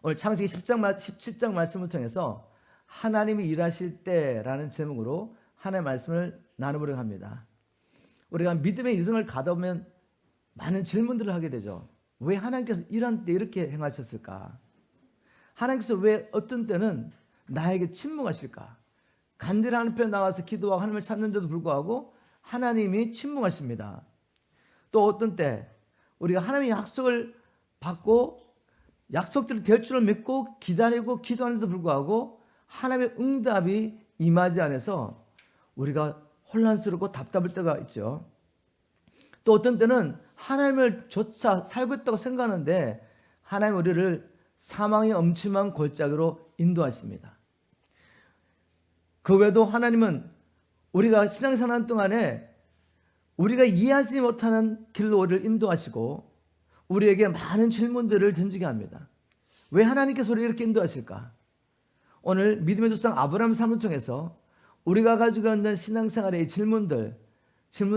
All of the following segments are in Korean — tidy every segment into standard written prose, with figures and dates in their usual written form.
오늘 창세기 17장 말씀을 통해서 하나님이 일하실 때라는 제목으로 하나님의 말씀을 나눠보려고 합니다. 우리가 믿음의 이승을 가다 보면 많은 질문들을 하게 되죠. 왜 하나님께서 일한 때 이렇게 행하셨을까? 하나님께서 왜 어떤 때는 나에게 침묵하실까? 간절히 하나님 앞에 나와서 기도하고 하나님을 찾는데도 불구하고 하나님이 침묵하십니다. 또 어떤 때 우리가 하나님의 약속을 받고 약속대로 될 줄을 믿고 기다리고 기도하는데도 불구하고 하나님의 응답이 임하지 않아서 우리가 혼란스럽고 답답할 때가 있죠. 또 어떤 때는 하나님을 조차 살고 있다고 생각하는데 하나님 우리를 사망의 엄침한 골짜기로 인도하십니다. 그 외에도 하나님은 우리가 신앙생활 동안에 우리가 이해하지 못하는 길로 우리를 인도하시고 우리에게 많은 질문들을 던지게 합니다. 왜 하나님께서 우리를 이렇게 인도하실까? 오늘 믿음의 조상 아브라함 삶을 통해서 우리가 가지고 있는 신앙생활의 질문들에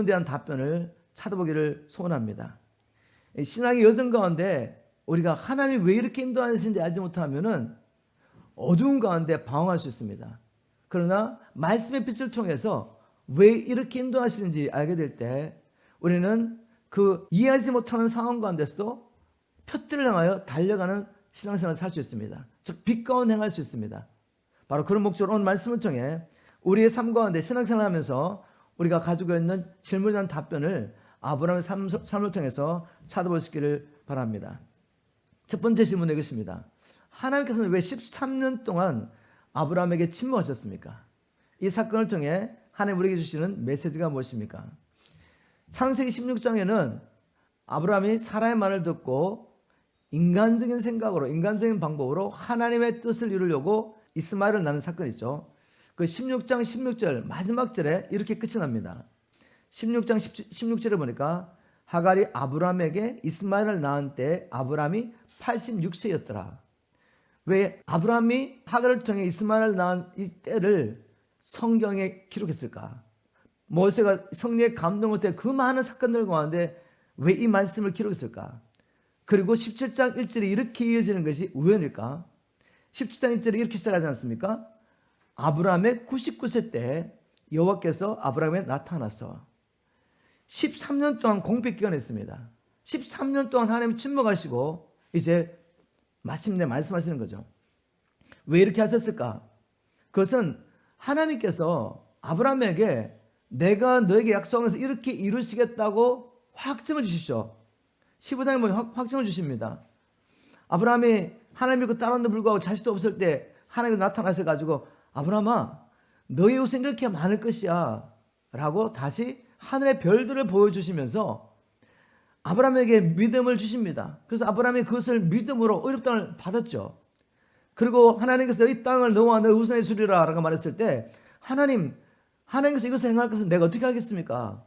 대한 답변을 찾아보기를 소원합니다. 신앙의 여정 가운데 우리가 하나님이 왜 이렇게 인도하시는지 알지 못하면 어두운 가운데 방황할 수 있습니다. 그러나 말씀의 빛을 통해서 왜 이렇게 인도하시는지 알게 될 때 우리는 그 이해하지 못하는 상황 가운데서도 표대를 향하여 달려가는 신앙생활을 살 수 있습니다. 즉 빛 가운데 행할 수 있습니다. 바로 그런 목적으로 오늘 말씀을 통해 우리의 삶 가운데 신앙생활을 하면서 우리가 가지고 있는 질문에 대한 답변을 아브라함의 삶을 통해서 찾아볼 수 있기를 바랍니다. 첫 번째 질문은 이것입니다. 하나님께서는 왜 13년 동안 아브라함에게 침묵하셨습니까? 이 사건을 통해 하나님 우리에게 주시는 메시지가 무엇입니까? 창세기 16장에는 아브라함이 사라의 말을 듣고 인간적인 생각으로 인간적인 방법으로 하나님의 뜻을 이루려고 이스마엘을 낳는 사건이 있죠. 그 16장 16절 마지막 절에 이렇게 끝이 납니다. 16장 16절에 보니까 하갈이 아브라함에게 이스마엘을 낳은 때 아브라함이 86세였더라. 왜 아브라함이 하갈을 통해 이스마엘을 낳은 이 때를 성경에 기록했을까? 모세가 성령의 감동을 때 그 많은 사건들 가운데 왜 이 말씀을 기록했을까? 그리고 17장 1절이 이렇게 이어지는 것이 우연일까? 17장 1절이 이렇게 시작하지 않습니까? 아브라함의 99세 때 여호와께서 아브라함에 나타나서 13년 동안 공백 기간을 했습니다. 13년 동안 하나님이 침묵하시고 이제 마침내 말씀하시는 거죠. 왜 이렇게 하셨을까? 그것은 하나님께서 아브라함에게 내가 너에게 약속하면서 이렇게 이루시겠다고 확증을 주시죠. 15장에 보면 확증을 주십니다. 아브라함이 하나님 믿고 따랐는데 불구하고 자식도 없을 때 하나님이 나타나셔가지고 아브라함아 너의 후손이 이렇게 많을 것이야 라고 다시 하늘의 별들을 보여주시면서 아브라함에게 믿음을 주십니다. 그래서 아브라함이 그것을 믿음으로 의롭 땅을 받았죠. 그리고 하나님께서 이 땅을 너와 너의 후손에 주리라 라고 말했을 때 하나님께서 이것을 행할 것은 내가 어떻게 하겠습니까?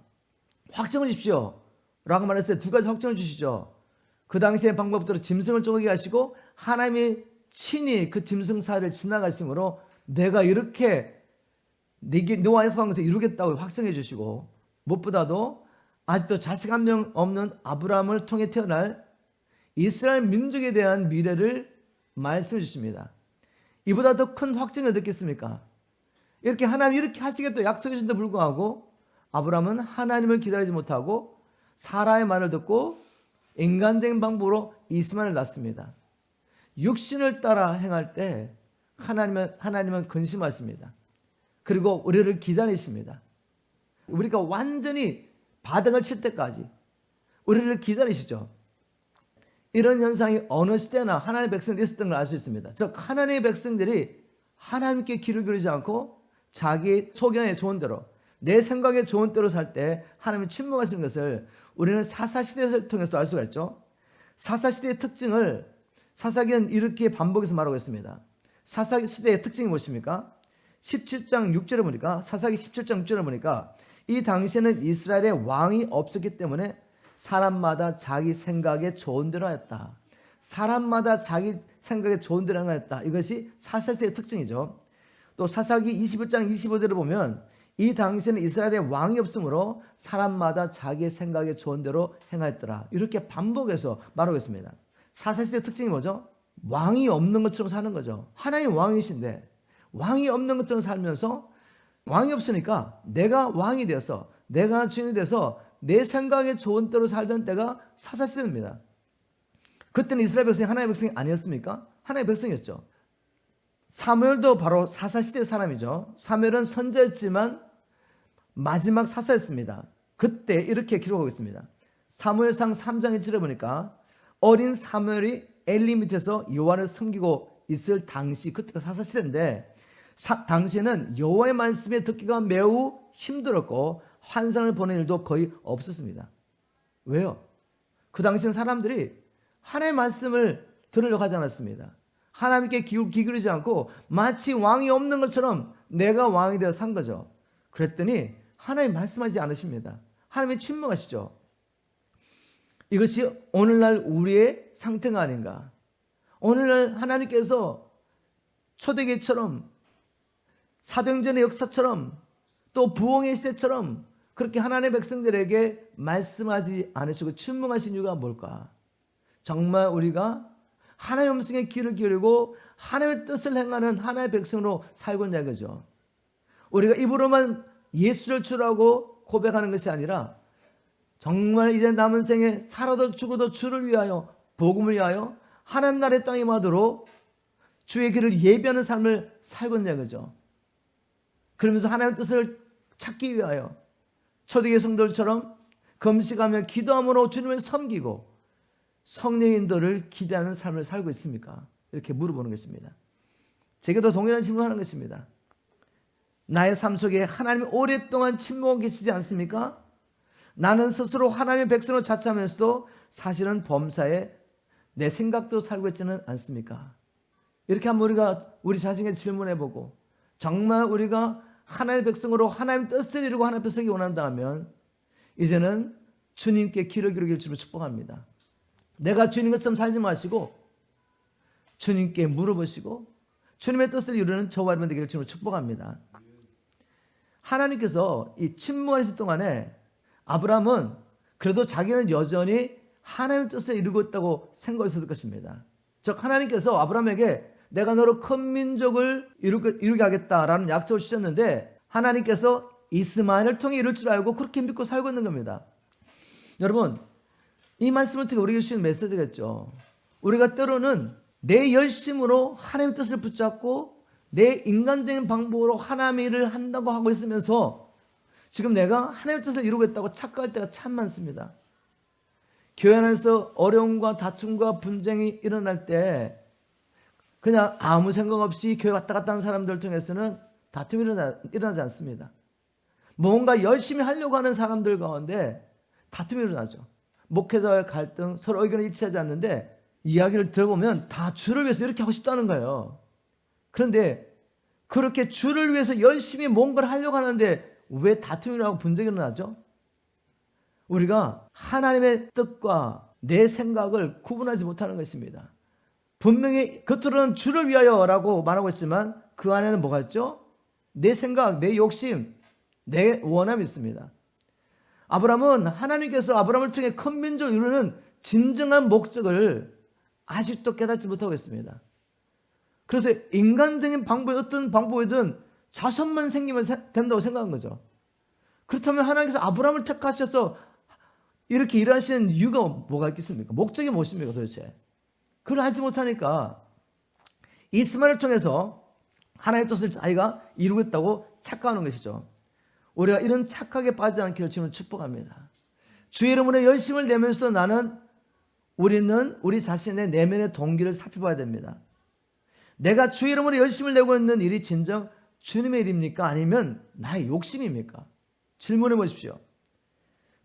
확정을 주십시오 라고 말했을 때 두 가지 확정을 주시죠. 그 당시의 방법대로 짐승을 쪼개게 하시고 하나님이 친히 그 짐승사를 지나가심으로 내가 이렇게 너와 약속한 것을 이루겠다고 확정해 주시고 무엇보다도 아직도 자식 한 명 없는 아브라함을 통해 태어날 이스라엘 민족에 대한 미래를 말씀해 주십니다. 이보다 더 큰 확증을 듣겠습니까? 이렇게 하나님이 이렇게 하시겠다고 약속해 주신데 불구하고 아브라함은 하나님을 기다리지 못하고 사라의 말을 듣고 인간적인 방법으로 이스마엘을 낳습니다. 육신을 따라 행할 때 하나님은 근심하십니다. 그리고 우리를 기다리십니다. 우리가 완전히 바닥을 칠 때까지 우리를 기다리시죠. 이런 현상이 어느 시대나 하나님의 백성들이 있었던 걸 알 수 있습니다. 즉 하나님의 백성들이 하나님께 귀를 기울이지 않고 자기 소견에 좋은 대로 내 생각에 좋은 대로 살 때 하나님이 침묵하시는 것을 우리는 사사시대를 통해서 알 수가 있죠. 사사시대의 특징을 사사기는 이렇게 반복해서 말하고 있습니다. 사사시대의 특징이 무엇입니까? 17장 6절에 보니까 사사기 17장 6절에 보니까 이 당시에는 이스라엘에 왕이 없었기 때문에 사람마다 자기 생각에 좋은 대로 하였다. 사람마다 자기 생각에 좋은 대로 하였다. 이것이 사사시대의 특징이죠. 또 사사기 21장 25절을 보면 이 당시에는 이스라엘에 왕이 없으므로 사람마다 자기 생각에 좋은 대로 행하였더라. 이렇게 반복해서 말하고 있습니다. 사사시대의 특징이 뭐죠? 왕이 없는 것처럼 사는 거죠. 하나님 왕이신데 왕이 없는 것처럼 살면서 왕이 없으니까 내가 왕이 되어서 내가 주인이 돼서 내 생각에 좋은 대로 살던 때가 사사시대입니다. 그때는 이스라엘 백성이 하나님의 백성이 아니었습니까? 하나님의 백성이었죠. 사무엘도 바로 사사시대의 사람이죠. 사무엘은 선지자였지만 마지막 사사였습니다. 그때 이렇게 기록하고 있습니다. 사무엘상 3장 1절에 보니까 어린 사무엘이 엘리 밑에서 여호와를 섬기고 있을 당시, 그때가 사사시대인데 당시에는 여호와의 말씀에 듣기가 매우 힘들었고 환상을 보는 일도 거의 없었습니다. 왜요? 그 당시엔 사람들이 하나님의 말씀을 들으려고 하지 않았습니다. 하나님께 기울이지 않고 마치 왕이 없는 것처럼 내가 왕이 되어 산 거죠. 그랬더니 하나님 말씀하지 않으십니다. 하나님이 침묵하시죠. 이것이 오늘날 우리의 상태가 아닌가. 오늘날 하나님께서 초대교회처럼 사도행전의 역사처럼 또 부흥의 시대처럼 그렇게 하나님의 백성들에게 말씀하지 않으시고 침묵하신 이유가 뭘까? 정말 우리가 하나님의 음성에 귀를 기울이고 하나님의 뜻을 행하는 하나님의 백성으로 살고 있는 거죠. 우리가 입으로만 예수를 주라고 고백하는 것이 아니라 정말 이제 남은 생에 살아도 죽어도 주를 위하여 복음을 위하여 하나님 나라의 땅에 임하도록 주의 길을 예비하는 삶을 살고 있는 거죠. 그러면서 하나님의 뜻을 찾기 위하여 초대교회 성도들처럼 금식하며 기도함으로 주님을 섬기고 성령의 인도를 기대하는 삶을 살고 있습니까? 이렇게 물어보는 것입니다. 제게도 동일한 질문을 하는 것입니다. 나의 삶 속에 하나님이 오랫동안 침묵하고 계시지 않습니까? 나는 스스로 하나님의 백성으로 자처하면서도 사실은 범사에 내 생각도 살고 있지는 않습니까? 이렇게 한번 우리가 우리 자신에게 질문해보고 정말 우리가 하나님의 백성으로 하나님의 뜻을 이루고 하나님의 뜻을 원한다면 이제는 주님께 귀를 기울일 줄을 축복합니다. 내가 주님 것처럼 살지 마시고 주님께 물어보시고 주님의 뜻을 이루는 저와 여러분 되기를 주님으로 축복합니다. 하나님께서 이 침묵하실 동안에 아브라함은 그래도 자기는 여전히 하나님의 뜻을 이루고 있다고 생각했을 것입니다. 즉 하나님께서 아브라함에게 내가 너로 큰 민족을 이루게 하겠다라는 약속을 주셨는데 하나님께서 이스마엘을 통해 이룰 줄 알고 그렇게 믿고 살고 있는 겁니다. 여러분 이 말씀을 통해 우리에게 주신 메시지겠죠. 우리가 때로는 내 열심으로 하나님의 뜻을 붙잡고 내 인간적인 방법으로 하나님의 일을 한다고 하고 있으면서 지금 내가 하나님의 뜻을 이루겠다고 착각할 때가 참 많습니다. 교회 안에서 어려움과 다툼과 분쟁이 일어날 때 그냥 아무 생각 없이 교회 왔다 갔다 하는 사람들 통해서는 다툼이 일어나지 않습니다. 뭔가 열심히 하려고 하는 사람들 가운데 다툼이 일어나죠. 목회자와의 갈등, 서로 의견이 일치하지 않는데 이야기를 들어보면 다 주를 위해서 이렇게 하고 싶다는 거예요. 그런데 그렇게 주를 위해서 열심히 뭔가를 하려고 하는데 왜 다툼이라고 분쟁이 일어나죠? 우리가 하나님의 뜻과 내 생각을 구분하지 못하는 것입니다. 분명히 겉으로는 주를 위하여라고 말하고 있지만 그 안에는 뭐가 있죠? 내 생각, 내 욕심, 내 원함이 있습니다. 아브라함은 하나님께서 아브라함을 통해 큰 민족을 이루는 진정한 목적을 아직도 깨닫지 못하고 있습니다. 그래서 인간적인 방법이 어떤 방법이든 자손만 생기면 된다고 생각한 거죠. 그렇다면 하나님께서 아브라함을 택하셔서 이렇게 일하시는 이유가 뭐가 있겠습니까? 목적이 무엇입니까 도대체? 그걸 알지 못하니까 이스마엘을 통해서 하나님의 뜻을 자기가 이루겠다고 착각하는 것이죠. 우리가 이런 착각에 빠지지 않기를 주님을 축복합니다. 주의 이름으로 열심을 내면서도 우리는 우리 자신의 내면의 동기를 살펴봐야 됩니다. 내가 주의 이름으로 열심을 내고 있는 일이 진정 주님의 일입니까? 아니면 나의 욕심입니까? 질문해 보십시오.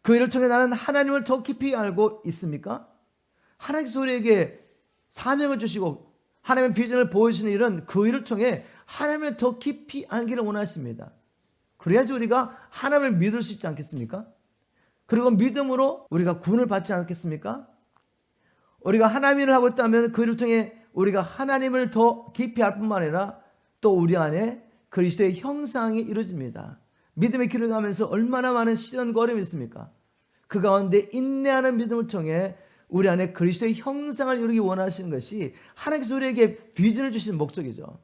그 일을 통해 나는 하나님을 더 깊이 알고 있습니까? 하나님께서 우리에게 사명을 주시고 하나님의 비전을 보여주시는 일은 그 일을 통해 하나님을 더 깊이 알기를 원하십니다. 그래야지 우리가 하나님을 믿을 수 있지 않겠습니까? 그리고 믿음으로 우리가 구원을 받지 않겠습니까? 우리가 하나님의 일을 하고 있다면 그 일을 통해 우리가 하나님을 더 깊이 알 뿐만 아니라 또 우리 안에 그리스도의 형상이 이루어집니다. 믿음의 길을 가면서 얼마나 많은 시련과 어려움이 있습니까? 그 가운데 인내하는 믿음을 통해 우리 안에 그리스도의 형상을 이루기 원하시는 것이 하나님께서 우리에게 비전을 주시는 목적이죠.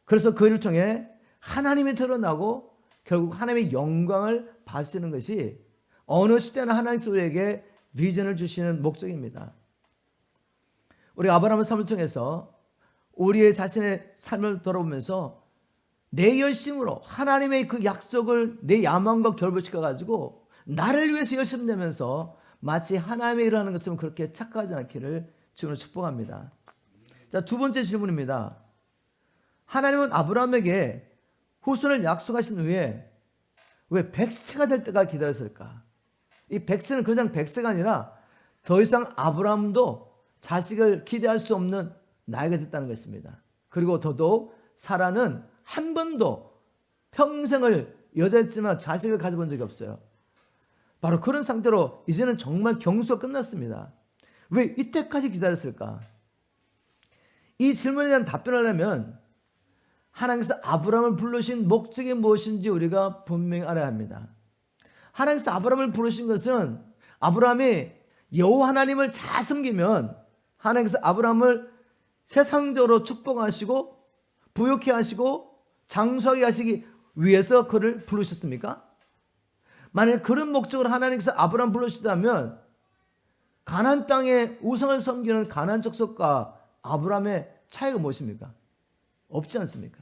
그래서 그 일을 통해 하나님이 드러나고 결국 하나님의 영광을 받으시는 것이 어느 시대나 하나님께서 우리에게 비전을 주시는 목적입니다. 우리 아브라함의 삶을 통해서 우리의 자신의 삶을 돌아보면서 내 열심으로 하나님의 그 약속을 내 야망과 결부시켜 가지고 나를 위해서 열심 내면서 마치 하나님의 일을 하는 것처럼 그렇게 착각하지 않기를 주님으로 축복합니다. 자, 두 번째 질문입니다. 하나님은 아브라함에게 후손을 약속하신 후에 왜 100세가 될 때까지 기다렸을까? 이 100세는 그냥 100세가 아니라 더 이상 아브라함도 자식을 기대할 수 없는 나이가 됐다는 것입니다. 그리고 더더욱 사라는 한 번도 평생을 여자였지만 자식을 가져본 적이 없어요. 바로 그런 상태로 이제는 정말 경수가 끝났습니다. 왜 이때까지 기다렸을까? 이 질문에 대한 답변을 하려면 하나님께서 아브라함을 부르신 목적이 무엇인지 우리가 분명히 알아야 합니다. 하나님께서 아브라함을 부르신 것은 아브라함이 여호와 하나님을 잘 섬기면 하나님께서 아브라함을 세상적으로 축복하시고 부욕해 하시고 장수하게 하시기 위해서 그를 부르셨습니까? 만약 그런 목적으로 하나님께서 아브라함 부르시다면 가나안 땅에 우상을 섬기는 가나안 족속과 아브라함의 차이가 무엇입니까? 없지 않습니까?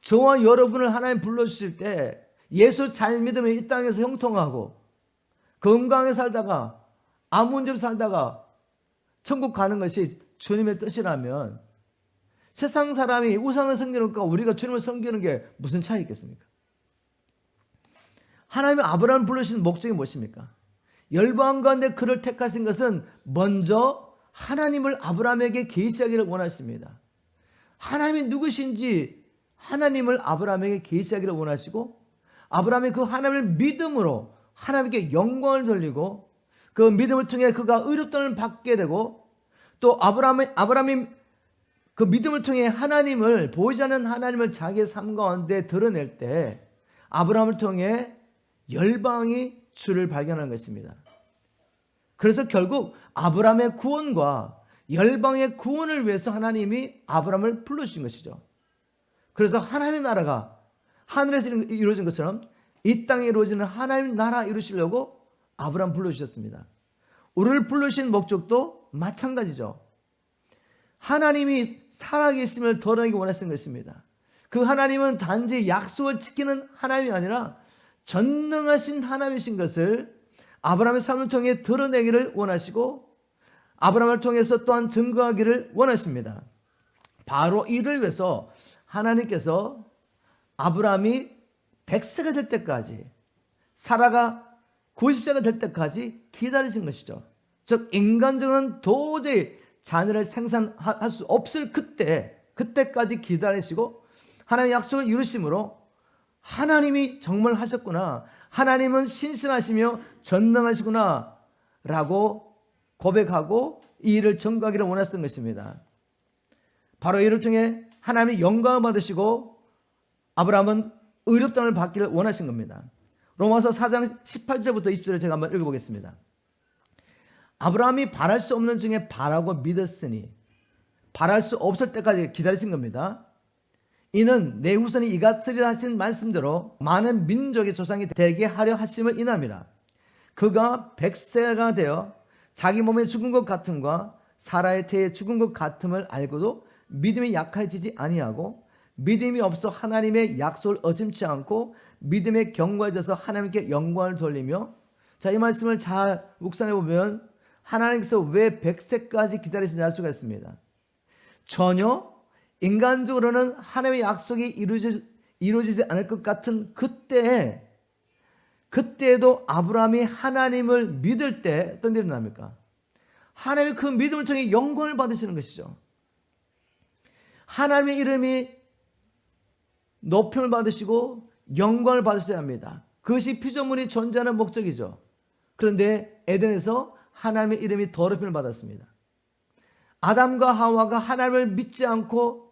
저와 여러분을 하나님 불러주실 때 예수 잘 믿으면 이 땅에서 형통하고 건강하게 살다가 아무 문제 없이 살다가 천국 가는 것이 주님의 뜻이라면 세상 사람이 우상을 섬기는 것과 우리가 주님을 섬기는 게 무슨 차이 있겠습니까? 하나님이 아브라함을 부르신 목적이 무엇입니까? 열방 가운데 그를 택하신 것은 먼저 하나님을 아브라함에게 계시하기를 원하십니다. 하나님이 누구신지 하나님을 아브라함에게 계시하기를 원하시고 아브라함이 그 하나님을 믿음으로 하나님께 영광을 돌리고 그 믿음을 통해 그가 의롭다는 받게 되고 또 아브라함이 그 믿음을 통해 하나님을 보이지 않는 하나님을 자기의 삶 가운데 드러낼 때 아브라함을 통해 열방이 주를 발견하는 것입니다. 그래서 결국 아브라함의 구원과 열방의 구원을 위해서 하나님이 아브라함을 불러주신 것이죠. 그래서 하나님의 나라가 하늘에서 이루어진 것처럼 이 땅에 이루어지는 하나님의 나라 이루시려고 아브라함 불러주셨습니다. 우리를 불러주신 목적도 마찬가지죠. 하나님이 살아계심을 드러내기 원하시는 것입니다. 그 하나님은 단지 약속을 지키는 하나님이 아니라 전능하신 하나님이신 것을 아브라함의 삶을 통해 드러내기를 원하시고 아브라함을 통해서 또한 증거하기를 원하십니다. 바로 이를 위해서 하나님께서 아브라함이 100세가 될 때까지 사라가 90세가 될 때까지 기다리신 것이죠. 즉 인간적으로는 도저히 자녀를 생산할 수 없을 그때까지 기다리시고 하나님의 약속을 이루심으로 하나님이 정말 하셨구나, 하나님은 신실하시며 전능하시구나 라고 고백하고 이 일을 증거하기를 원하셨던 것입니다. 바로 이를 통해 하나님의 영광을 받으시고 아브라함은 의롭다함을 받기를 원하신 겁니다. 로마서 4장 18절부터 20절을 제가 한번 읽어보겠습니다. 아브라함이 바랄 수 없는 중에 바라고 믿었으니 바랄 수 없을 때까지 기다리신 겁니다. 이는 내 후손이 이같으리라 하신 말씀대로 많은 민족의 조상이 되게 하려 하심을 인함이라. 그가 100세가 되어 자기 몸에 죽은 것 같음과 사라의 태에 죽은 것 같음을 알고도 믿음이 약해지지 아니하고 믿음이 없어 하나님의 약속을 어심치 않고 믿음에 견고해져서 하나님께 영광을 돌리며, 자, 이 말씀을 잘 묵상해 보면 하나님께서 왜 100세까지 기다리시는지 알 수가 있습니다. 전혀 인간적으로는 하나님의 약속이 이루어지지 않을 것 같은 그때에도 아브라함이 하나님을 믿을 때 어떤 일이 납니까? 하나님이 그 믿음을 통해 영광을 받으시는 것이죠. 하나님의 이름이 높임을 받으시고 영광을 받으셔야 합니다. 그것이 피조물이 존재하는 목적이죠. 그런데 에덴에서 하나님의 이름이 더럽힘을 받았습니다. 아담과 하와가 하나님을 믿지 않고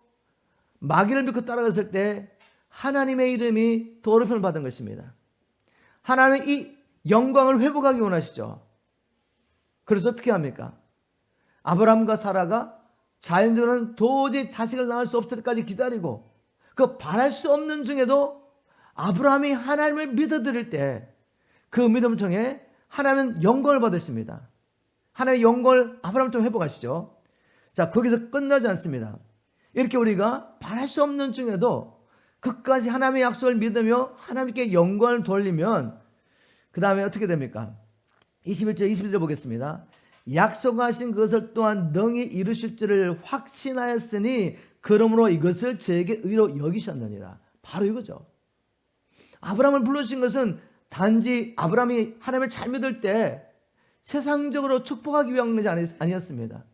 마귀를 믿고 따라갔을 때 하나님의 이름이 더럽힘을 받은 것입니다. 하나님의 이 영광을 회복하기 원하시죠. 그래서 어떻게 합니까? 아브라함과 사라가 자연적으로는 도저히 자식을 낳을 수 없을 때까지 기다리고 그 바랄 수 없는 중에도 아브라함이 하나님을 믿어드릴 때 그 믿음을 통해 하나님은 영광을 받으십니다. 하나님의 영광을 아브라함을 통해 회복하시죠. 자, 거기서 끝나지 않습니다. 이렇게 우리가 바랄 수 없는 중에도 끝까지 하나님의 약속을 믿으며 하나님께 영광을 돌리면 그 다음에 어떻게 됩니까? 21절 22절 보겠습니다. 약속하신 것을 또한 능히 이루실 줄을 확신하였으니 그러므로 이것을 저에게 의로 여기셨느니라. 바로 이거죠. 아브라함을 불러주신 것은 단지 아브라함이 하나님을 잘 믿을 때 세상적으로 축복하기 위한 것이 아니었습니다.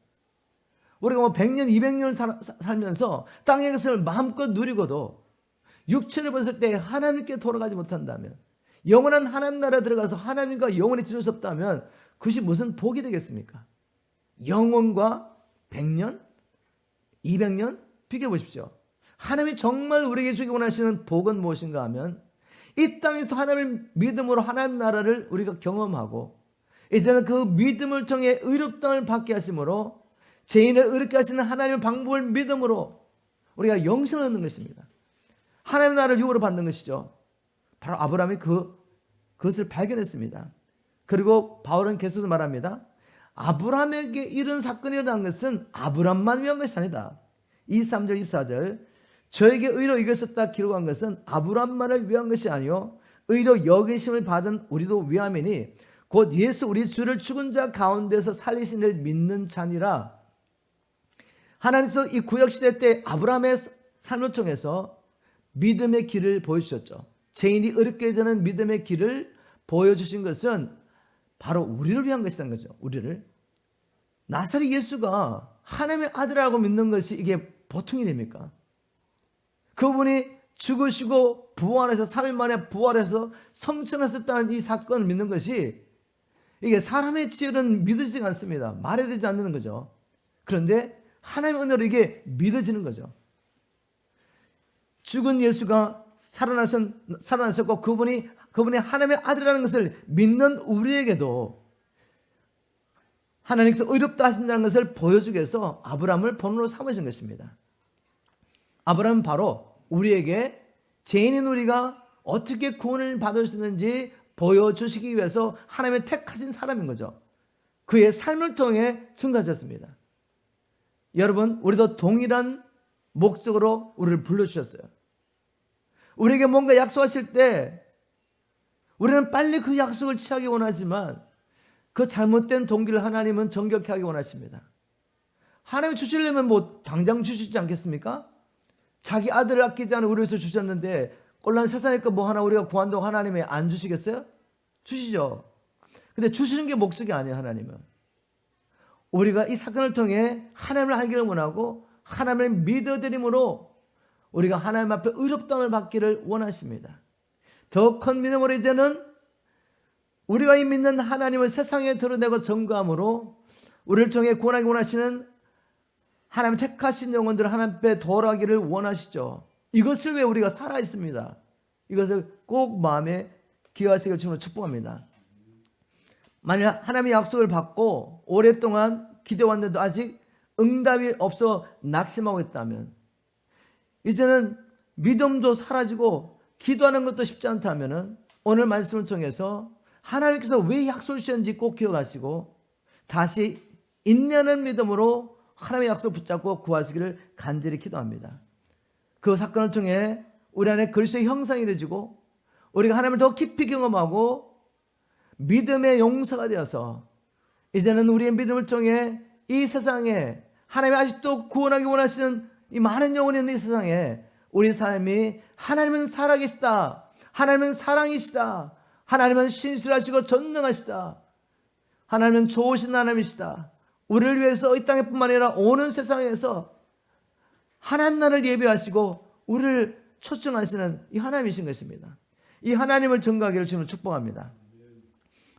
우리가 100년, 200년을 살면서 땅의 것을 마음껏 누리고도 육체를 벗을 때 하나님께 돌아가지 못한다면, 영원한 하나님 나라에 들어가서 하나님과 영원히 지낼 수 없다면 그것이 무슨 복이 되겠습니까? 영원과 100년, 200년 비교해 보십시오. 하나님이 정말 우리에게 주기 원하시는 복은 무엇인가 하면 이 땅에서 하나님을 믿음으로 하나님 나라를 우리가 경험하고 이제는 그 믿음을 통해 의롭다함을 받게 하심으로 죄인을 의롭게 하시는 하나님의 방법을 믿음으로 우리가 영생을 얻는 것입니다. 하나님의 나라를 유업으로 받는 것이죠. 바로 아브라함이 그것을 발견했습니다. 그리고 바울은 계속 말합니다. 아브라함에게 이런 사건이 일어난 것은 아브라함만 위한 것이 아니다. 23절 24절 저에게 의로 이겼었다 기록한 것은 아브라함만을 위한 것이 아니요 의로 여기심을 받은 우리도 위함이니 곧 예수 우리 주를 죽은 자 가운데서 살리신 이를 믿는 자니라. 하나님께서 이 구약시대 때 아브라함의 삶을 통해서 믿음의 길을 보여주셨죠. 죄인이 어렵게 되는 믿음의 길을 보여주신 것은 바로 우리를 위한 것이라는 거죠. 우리를. 나사렛 예수가 하나님의 아들이라고 믿는 것이 이게 보통 일입니까? 그분이 죽으시고 부활해서 3일 만에 부활해서 성천하셨다는 이 사건을 믿는 것이 이게 사람의 지혜는 믿어지지 않습니다. 말해되지 않는 거죠. 그런데 하나님의 은혜로 이게 믿어지는 거죠. 죽은 예수가 살아나셨고 그분이 하나님의 아들이라는 것을 믿는 우리에게도 하나님께서 의롭다 하신다는 것을 보여주기 위해서 아브라함을 본으로 삼으신 것입니다. 아브라함은 바로 우리에게 죄인인 우리가 어떻게 구원을 받을 수 있는지 보여주시기 위해서 하나님의 택하신 사람인 거죠. 그의 삶을 통해 증거하셨습니다. 여러분, 우리도 동일한 목적으로 우리를 불러주셨어요. 우리에게 뭔가 약속하실 때 우리는 빨리 그 약속을 취하기 원하지만 그 잘못된 동기를 하나님은 정결케 하기 원하십니다. 하나님이 주시려면 뭐 당장 주시지 않겠습니까? 자기 아들을 아끼지 않은 우리를 위해서 주셨는데 꼴난 세상의 것 뭐 하나 우리가 구한다고 하나님이 안 주시겠어요? 주시죠. 근데 주시는 게 목적이 아니에요. 하나님은 우리가 이 사건을 통해 하나님을 알기를 원하고 하나님을 믿어드림으로 우리가 하나님 앞에 의롭다함을 받기를 원하십니다. 더 큰 믿음으로 이제는 우리가 이 믿는 하나님을 세상에 드러내고 증거함으로 우리를 통해 구원하기 원하시는 하나님 택하신 영혼들을 하나님 앞에 돌아가기를 원하시죠. 이것을 위해 우리가 살아 있습니다. 이것을 꼭 마음에 기억하시길 주님으로 축복합니다. 만약 하나님의 약속을 받고 오랫동안 기도해왔는데도 아직 응답이 없어 낙심하고 있다면, 이제는 믿음도 사라지고 기도하는 것도 쉽지 않다면 오늘 말씀을 통해서 하나님께서 왜 약속을 주셨는지 꼭 기억하시고 다시 인내하는 믿음으로 하나님의 약속을 붙잡고 구하시기를 간절히 기도합니다. 그 사건을 통해 우리 안에 그리스도의 형상이 이루어지고 우리가 하나님을 더 깊이 경험하고 믿음의 용서가 되어서 이제는 우리의 믿음을 통해 이 세상에 하나님이 아직도 구원하기 원하시는 이 많은 영혼이 있는 이 세상에 우리 삶이 하나님은 살아계시다, 하나님은 사랑이시다, 하나님은 신실하시고 전능하시다, 하나님은 좋으신 하나님이시다, 우리를 위해서 이 땅에뿐만 아니라 오는 세상에서 하나님 나라를 예배하시고 우리를 초청하시는 이 하나님이신 것입니다. 이 하나님을 증거하기를 주님을 축복합니다.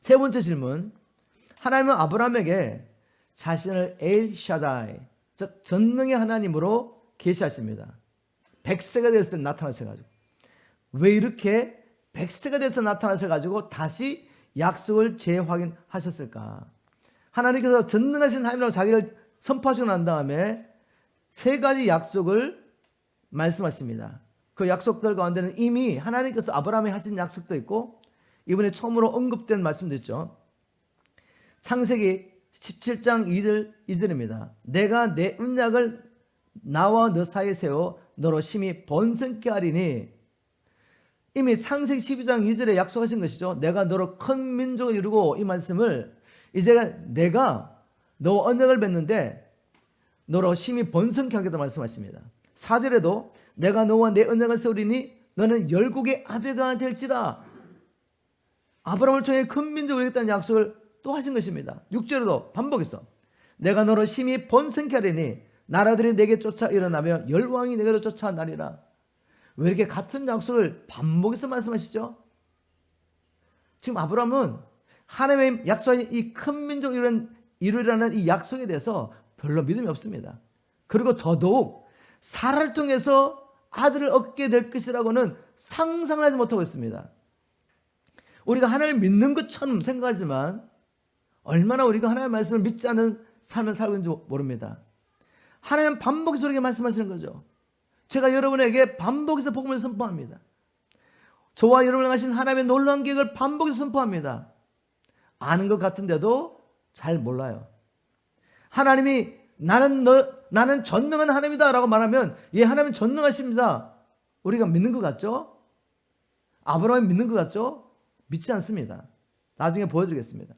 세 번째 질문, 하나님은 아브라함에게 자신을 엘샤다이, 즉 전능의 하나님으로 계시하십니다. 100세가 됐을 때 나타나셔가지고, 왜 이렇게 100세가 돼서 나타나셔가지고 다시 약속을 재확인하셨을까? 하나님께서 전능하신 하나님이라고 자기를 선포하시고 난 다음에 세 가지 약속을 말씀하십니다. 그 약속들 가운데는 이미 하나님께서 아브라함에 하신 약속도 있고 이번에 처음으로 언급된 말씀도 있죠. 창세기 17장 2절입니다. 내가 내 언약을 나와 너 사이에 세워 너로 심히 번성케 하리니, 이미 창세기 12장 2절에 약속하신 것이죠. 내가 너로 큰 민족을 이루고, 이 말씀을 이제 내가 너와 언약을 맺는데 너로 심히 번성케 하겠다 말씀하십니다. 4절에도 내가 너와 내 언약을 세우리니 너는 열국의 아베가 될지라, 아브라함을 통해 큰 민족을 이루겠다는 약속을 또 하신 것입니다. 6절에도 반복해서 내가 너로 심히 번성케 하리니 나라들이 내게 쫓아 일어나며 열왕이 내게로 쫓아나리라. 왜 이렇게 같은 약속을 반복해서 말씀하시죠? 지금 아브라함은 하나님의 약속하신 이 큰 민족을 이루라는 이 약속에 대해서 별로 믿음이 없습니다. 그리고 더더욱 사라를 통해서 아들을 얻게 될 것이라고는 상상을 하지 못하고 있습니다. 우리가 하나님을 믿는 것처럼 생각하지만 얼마나 우리가 하나님의 말씀을 믿지 않은 삶을 살고 있는지 모릅니다. 하나님은 반복해서 우리에게 말씀하시는 거죠. 제가 여러분에게 반복해서 복음을 선포합니다. 저와 여러분을 하신 하나님의 놀라운 계획을 반복해서 선포합니다. 아는 것 같은데도 잘 몰라요. 하나님이 나는 전능한 하나님이다 라고 말하면, 예, 하나님은 전능하십니다, 우리가 믿는 것 같죠? 아브라함이 믿는 것 같죠? 믿지 않습니다. 나중에 보여드리겠습니다.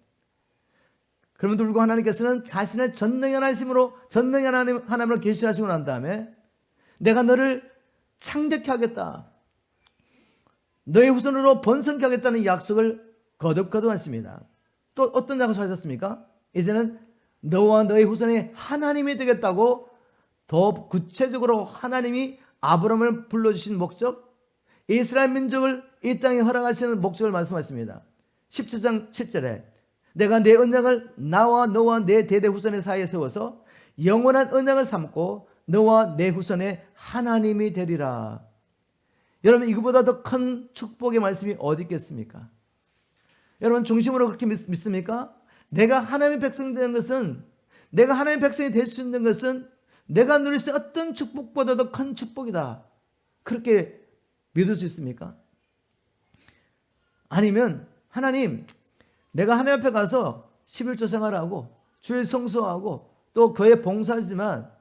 그럼에도 불구하고 하나님께서는 자신의 전능한 하나님으로 계시하시고 난 다음에 내가 너를 창대케 하겠다, 너의 후손으로 번성케 하겠다는 약속을 거듭거듭 하십니다. 또 어떤 약속을 하셨습니까? 이제는 너와 너의 후손이 하나님이 되겠다고 더 구체적으로 하나님이 아브라함을 불러주신 목적, 이스라엘 민족을 이 땅에 허락하시는 목적을 말씀하십니다. 17장 7절에 내가 내 언약을 나와 너와 내 대대 후손의 사이에 세워서 영원한 언약을 삼고 너와 내 후손의 하나님이 되리라. 여러분, 이거보다 더 큰 축복의 말씀이 어디 있겠습니까? 여러분, 중심으로 그렇게 믿습니까? 내가 하나님의 백성이 되는 것은, 내가 하나님의 백성이 될 수 있는 것은 내가 누릴 수 있는 어떤 축복보다 더 큰 축복이다, 그렇게 믿을 수 있습니까? 아니면 하나님, 내가 하나님 앞에 가서 11조 생활하고 주일 성수하고 또 교회 봉사하지만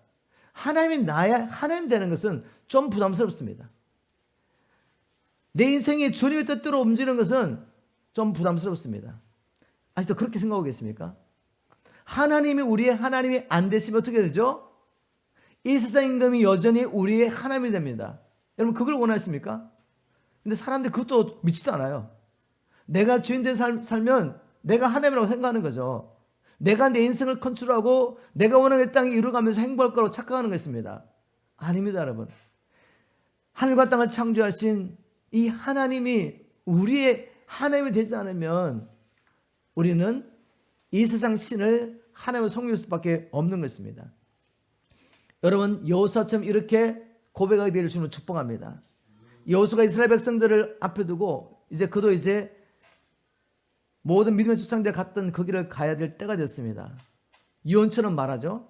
하나님이 나의 하나님 되는 것은 좀 부담스럽습니다. 내 인생이 주님의 뜻대로 움직이는 것은 좀 부담스럽습니다. 아직도 그렇게 생각하고 계십니까? 하나님이 우리의 하나님이 안 되시면 어떻게 되죠? 이 세상 임금이 여전히 우리의 하나님이 됩니다. 여러분, 그걸 원하십니까? 근데 사람들이 그것도 믿지도 않아요. 내가 주인된 살면 내가 하나님이라고 생각하는 거죠. 내가 내 인생을 컨트롤하고 내가 원하는 땅에 이루어가면서 행복할 거라고 착각하는 것입니다. 아닙니다, 여러분. 하늘과 땅을 창조하신 이 하나님이 우리의 하나님이 되지 않으면 우리는 이 세상 신을 하나님으로 섬길 수밖에 없는 것입니다. 여러분, 여호수아처럼 이렇게 고백하게 되기를 주님은 축복합니다. 여호수아가 이스라엘 백성들을 앞에 두고 그도 모든 믿음의 조상들 갔던 그 길을 가야 될 때가 됐습니다. 유언처럼 말하죠.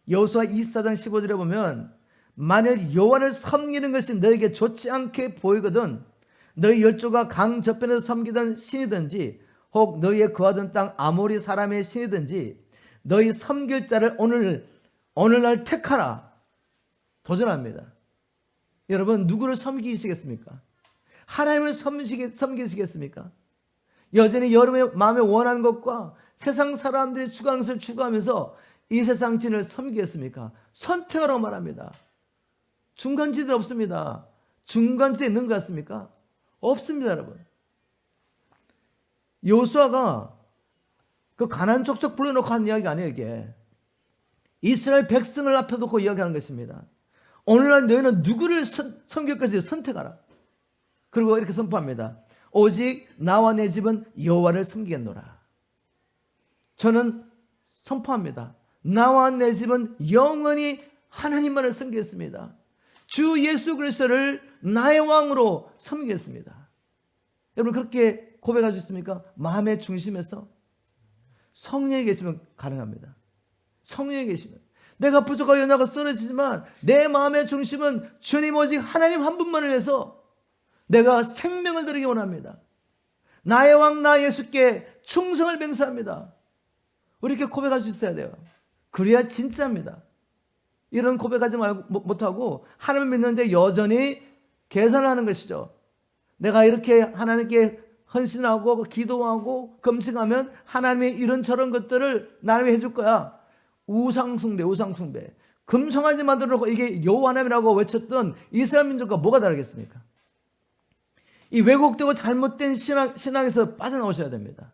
여호수아 24장 15절에 보면 만일 여호와를 섬기는 것이 너에게 좋지 않게 보이거든 너희 열조가 강 저편에서 섬기던 신이든지 혹 너희의 거하던 땅 아모리 사람의 신이든지 너희 섬길 자를 오늘날 택하라. 도전합니다. 여러분, 누구를 섬기시겠습니까? 하나님을 섬기시겠습니까? 여전히 여러분의 마음에 원하는 것과 세상 사람들이 추구하는 것을 추구하면서 이 세상 신을 섬기겠습니까? 선택하라고 말합니다. 중간지대 없습니다. 중간지대에 있는 것 같습니까? 없습니다, 여러분. 여호수아가 그 가나안 족속 불러놓고 한 이야기가 아니에요, 이게. 이스라엘 백성을 앞에 두고 이야기하는 것입니다. 오늘날 너희는 누구를 섬길 것인지 선택하라. 그리고 이렇게 선포합니다. 오직 나와 내 집은 여호와를 섬기겠노라. 저는 선포합니다. 나와 내 집은 영원히 하나님만을 섬기겠습니다. 주 예수 그리스도를 나의 왕으로 섬기겠습니다. 여러분, 그렇게 고백할 수 있습니까? 마음의 중심에서. 성령이 계시면 가능합니다. 성령이 계시면. 내가 부족하고 연약하고 쓰러지지만 내 마음의 중심은 주님 오직 하나님 한 분만을 위해서 내가 생명을 드리기 원합니다. 나의 왕 나 예수께 충성을 맹세합니다. 우리 이렇게 고백할 수 있어야 돼요. 그래야 진짜입니다. 이런 고백하지 못하고 하나님을 믿는데 여전히 계산하는 것이죠. 내가 이렇게 하나님께 헌신하고 기도하고 금식하면 하나님이 이런저런 것들을 나를 위해 해줄 거야. 우상숭배. 금송아지 만들어 놓고 이게 여호와 하나님이라고 외쳤던 이스라엘 민족과 뭐가 다르겠습니까? 이 왜곡되고 잘못된 신앙에서 빠져나오셔야 됩니다.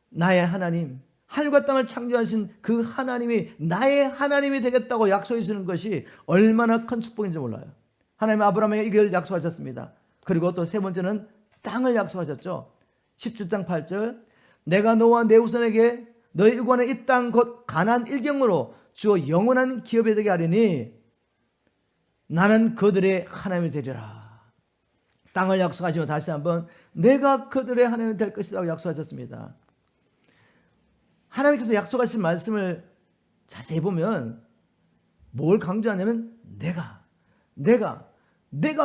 나의 하나님, 하늘과 땅을 창조하신 그 하나님이 나의 하나님이 되겠다고 약속해 주는 것이 얼마나 큰 축복인지 몰라요. 하나님 아브라함에게 이걸 약속하셨습니다. 그리고 또 세 번째는 땅을 약속하셨죠. 17장 8절 내가 너와 내 후손에게 너희 일관의 이 땅 곧 가나안 일경으로 주어 영원한 기업이 되게 하리니 나는 그들의 하나님이 되리라. 땅을 약속하시며 다시 한번 내가 그들의 하나님이 될 것이라고 약속하셨습니다. 하나님께서 약속하신 말씀을 자세히 보면 뭘 강조하냐면 내가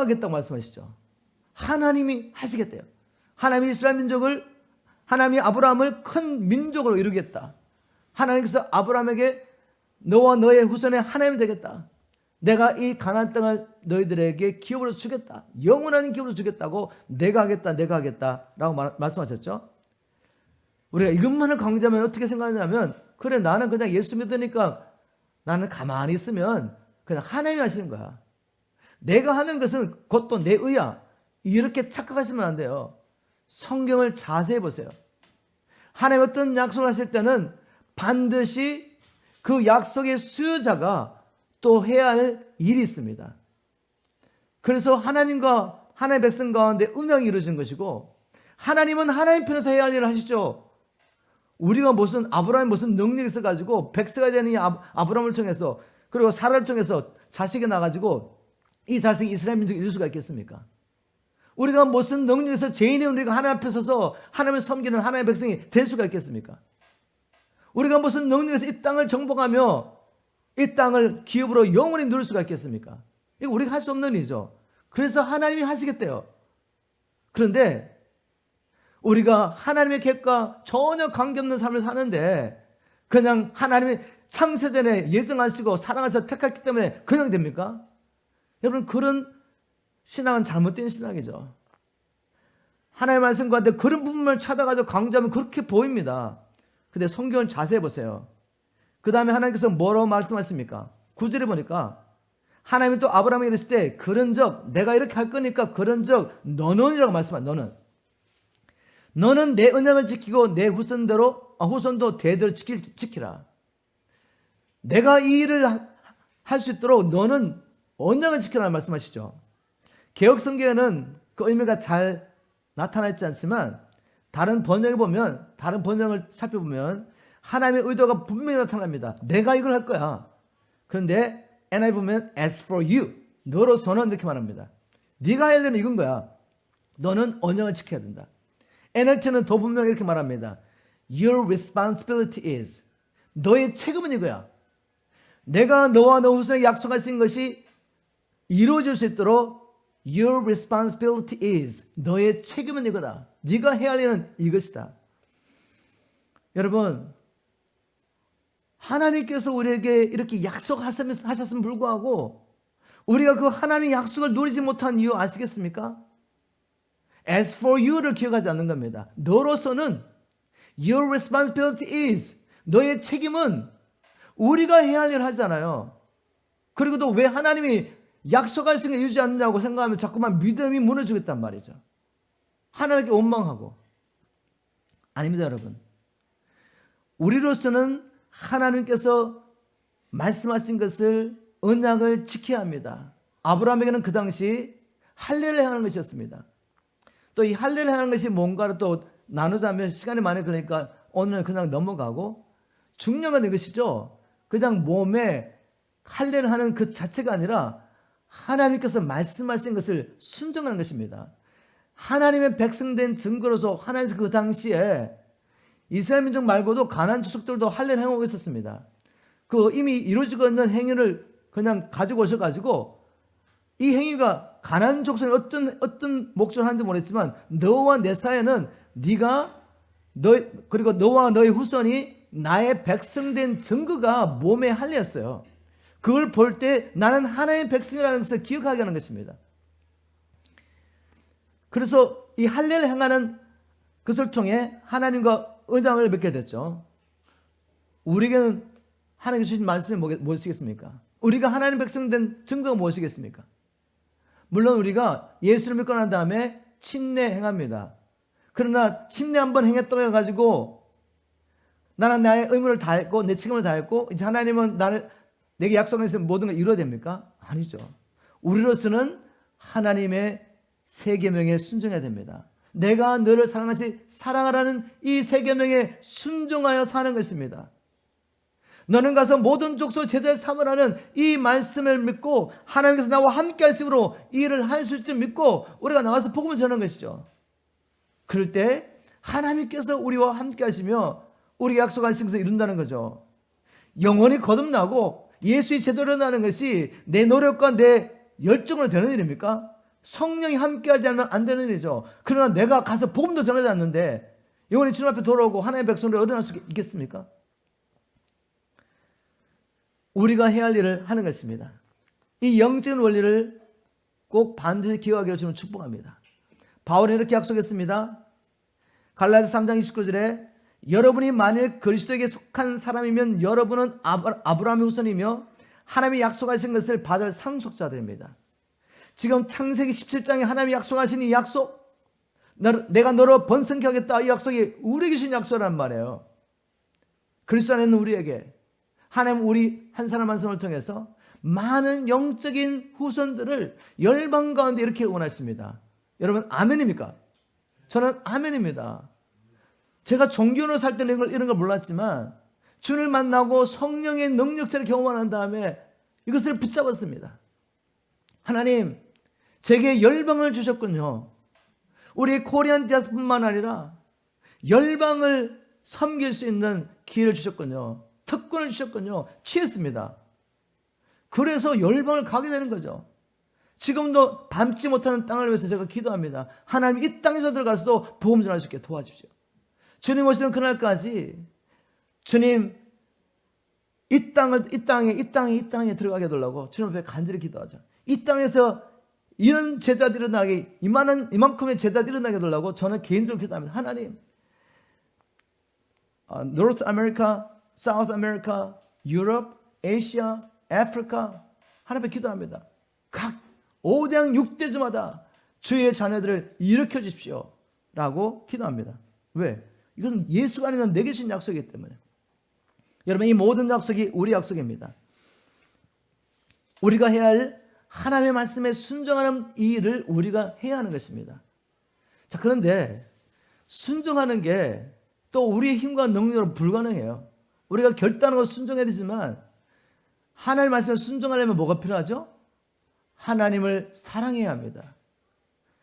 하겠다고 말씀하시죠. 하나님이 하시겠대요. 하나님이 이스라엘 민족을, 하나님이 아브라함을 큰 민족으로 이루겠다. 하나님께서 아브라함에게 너와 너의 후손의 하나님이 되겠다. 내가 이 가나안 땅을 너희들에게 기업으로 주겠다. 영원한 기업으로 주겠다고 내가 하겠다라고 말씀하셨죠. 우리가 이것만을 강조하면 어떻게 생각하냐면 그래 나는 그냥 예수 믿으니까 나는 가만히 있으면 그냥 하나님이 하시는 거야. 내가 하는 것은 곧 또 내 의야. 이렇게 착각하시면 안 돼요. 성경을 자세히 보세요. 하나님 어떤 약속을 하실 때는 반드시 그 약속의 수요자가 또 해야 할 일이 있습니다. 그래서 하나님과 하나님의 백성 가운데 언약이 이루어진 것이고 하나님은 하나님 편에서 해야 할 일을 하시죠. 우리가 아브라함이 무슨 능력이 있어가지고 백세가 되는 아브라함을 통해서 그리고 사라를 통해서 자식이 나가지고 이 자식이 이스라엘 민족이 이룰 수가 있겠습니까? 우리가 무슨 능력에서 죄인의 우리가 하나님 앞에 서서 하나님을 섬기는 하나님의 백성이 될 수가 있겠습니까? 우리가 무슨 능력에서 이 땅을 정복하며 이 땅을 기업으로 영원히 누릴 수가 있겠습니까? 이거 우리가 할 수 없는 일이죠. 그래서 하나님이 하시겠대요. 그런데 우리가 하나님의 계획과 전혀 관계없는 삶을 사는데 그냥 하나님이 창세전에 예정하시고 사랑하셔서 택했기 때문에 그냥 됩니까? 여러분 그런 신앙은 잘못된 신앙이죠. 하나님의 말씀 가운데 그런 부분을 찾아가지고 강조하면 그렇게 보입니다. 근데 성경을 자세히 보세요. 그 다음에 하나님께서 뭐라고 말씀하십니까? 9절에 보니까 하나님이 또 아브라함에게 이랬을 때 그런즉 내가 이렇게 할 거니까 그런즉 너는이라고 말씀합니다. 너는 내 언약을 지키고 내 후손도 대대로 지키라. 내가 이 일을 할 수 있도록 너는 언약을 지키라는 말씀하시죠. 개역 성경에는 그 의미가 잘 나타나 있지 않지만 다른 번역을 살펴보면 하나님의 의도가 분명히 나타납니다. 내가 이걸 할 거야. 그런데 NIV 보면 as for you 너로서는 이렇게 말합니다. 네가 해야 되는 이건 거야. 너는 언약을 지켜야 된다. NLT는 더 분명히 이렇게 말합니다. Your responsibility is 너의 책임은 이거야. 내가 너와 너 후손에게 약속하신 것이 이루어질 수 있도록 Your responsibility is 너의 책임은 이거다. 네가 해야 할 일은 이것이다. 여러분 하나님께서 우리에게 이렇게 약속하셨음에 불구하고 우리가 그 하나님의 약속을 누리지 못한 이유 아시겠습니까? As for you를 기억하지 않는 겁니다. 너로서는 Your responsibility is 너의 책임은 우리가 해야 할 일을 하잖아요. 그리고 또 왜 하나님이 약속하신 걸 이루지 않느냐고 생각하면 자꾸만 믿음이 무너지겠단 말이죠. 하나님께 원망하고. 아닙니다, 여러분. 우리로서는 하나님께서 말씀하신 것을 언약을 지켜야 합니다. 아브라함에게는 그 당시 할례를 하는 것이었습니다. 또 이 할례를 하는 것이 뭔가를 또 나누자면 시간이 많이 걸리니까 오늘은 그냥 넘어가고 중요한 이것이죠. 그냥 몸에 할례를 하는 그 자체가 아니라 하나님께서 말씀하신 것을 순종하는 것입니다. 하나님의 백성된 증거로서 하나님께서 그 당시에 이스라엘 민족 말고도 가나안 족속들도 할례를 행하고 있었습니다. 그 이미 이루어지고 있는 행위를 그냥 가지고 오셔가지고 이 행위가 가나안 족속이 어떤 목적을 하는지 모르겠지만 너와 내 사이에는 그리고 너와 너의 후손이 나의 백성된 증거가 몸에 할례였어요. 그걸 볼 때 나는 하나님의 백성이라는 것을 기억하게 하는 것입니다. 그래서 이 할례를 행하는 것을 통해 하나님과 언약을 맺게 됐죠. 우리에게는 하나님 주신 말씀이 무엇이겠습니까? 우리가 하나님 백성된 증거가 무엇이겠습니까? 물론 우리가 예수를 믿고 난 다음에 침례 행합니다. 그러나 침례 한번 행했다고 해가지고 나는 나의 의무를 다했고 내 책임을 다했고 이제 하나님은 내게 약속해서 모든 걸 이루어야 됩니까? 아니죠. 우리로서는 하나님의 세 계명에 순종해야 됩니다. 내가 너를 사랑하지 사랑하라는 이 세 계명에 순종하여 사는 것입니다. 너는 가서 모든 족속 제자를 삼으라는 이 말씀을 믿고 하나님께서 나와 함께 하심으로 이 일을 하실 줄 믿고 우리가 나가서 복음을 전하는 것이죠. 그럴 때 하나님께서 우리와 함께 하시며 우리가 약속하신 것을 이룬다는 거죠. 영원히 거듭나고 예수의 제자로 나는 것이 내 노력과 내 열정으로 되는 일입니까? 성령이 함께하지 않으면 안 되는 일이죠. 그러나 내가 가서 복음도 전하지 않는데 영원히 주님 앞에 돌아오고 하나님의 백성으로 어른할 수 있겠습니까? 우리가 해야 할 일을 하는 것입니다. 이 영적인 원리를 꼭 반드시 기억하기를 주는 축복합니다. 바울은 이렇게 약속했습니다. 갈라디아서 3장 29절에 여러분이 만일 그리스도에게 속한 사람이면 여러분은 아브라함의 후손이며 하나님이 약속하신 것을 받을 상속자들입니다. 지금 창세기 17장에 하나님이 약속하신 이 약속, 내가 너로 번성케 하겠다, 이 약속이 우리에게 주신 약속이란 말이에요. 그리스도 안에 있는 우리에게 하나님 우리 한 사람 한 사람을 통해서 많은 영적인 후손들을 열방 가운데 이렇게 원하십니다. 여러분 아멘입니까? 저는 아멘입니다. 제가 종교로 살 때는 이런 걸 몰랐지만 주를 만나고 성령의 능력체를 경험한 다음에 이것을 붙잡았습니다. 하나님 제게 열방을 주셨군요. 우리 코리안 디아스뿐만 아니라 열방을 섬길 수 있는 기회를 주셨군요. 특권을 주셨군요. 취했습니다. 그래서 열방을 가게 되는 거죠. 지금도 밟지 못하는 땅을 위해서 제가 기도합니다. 하나님 이 땅에서 들어가서도 복음 전할 수 있게 도와주십시오. 주님 오시는 그날까지 주님 이 땅에 들어가게 해달라고 주님 앞에 간절히 기도하죠. 이 땅에서 이런 제자들이 일어나게 이만큼의 제자들이 일어나게 해달라고 저는 개인적으로 기도합니다. 하나님 North America, South America, Europe, 아시아, 아프리카 하나님 앞에 기도합니다. 각 5대 6대주마다 주의 자녀들을 일으켜 주십시오 라고 기도합니다. 왜? 이건 예수가 아니라 내게 주신 약속이기 때문에. 여러분 이 모든 약속이 우리 약속입니다. 우리가 해야 할 하나님의 말씀에 순종하는 이 일을 우리가 해야 하는 것입니다. 자, 그런데 순종하는 게 또 우리의 힘과 능력으로 불가능해요. 우리가 결단하고 순종해야 되지만 하나님의 말씀에 순종하려면 뭐가 필요하죠? 하나님을 사랑해야 합니다.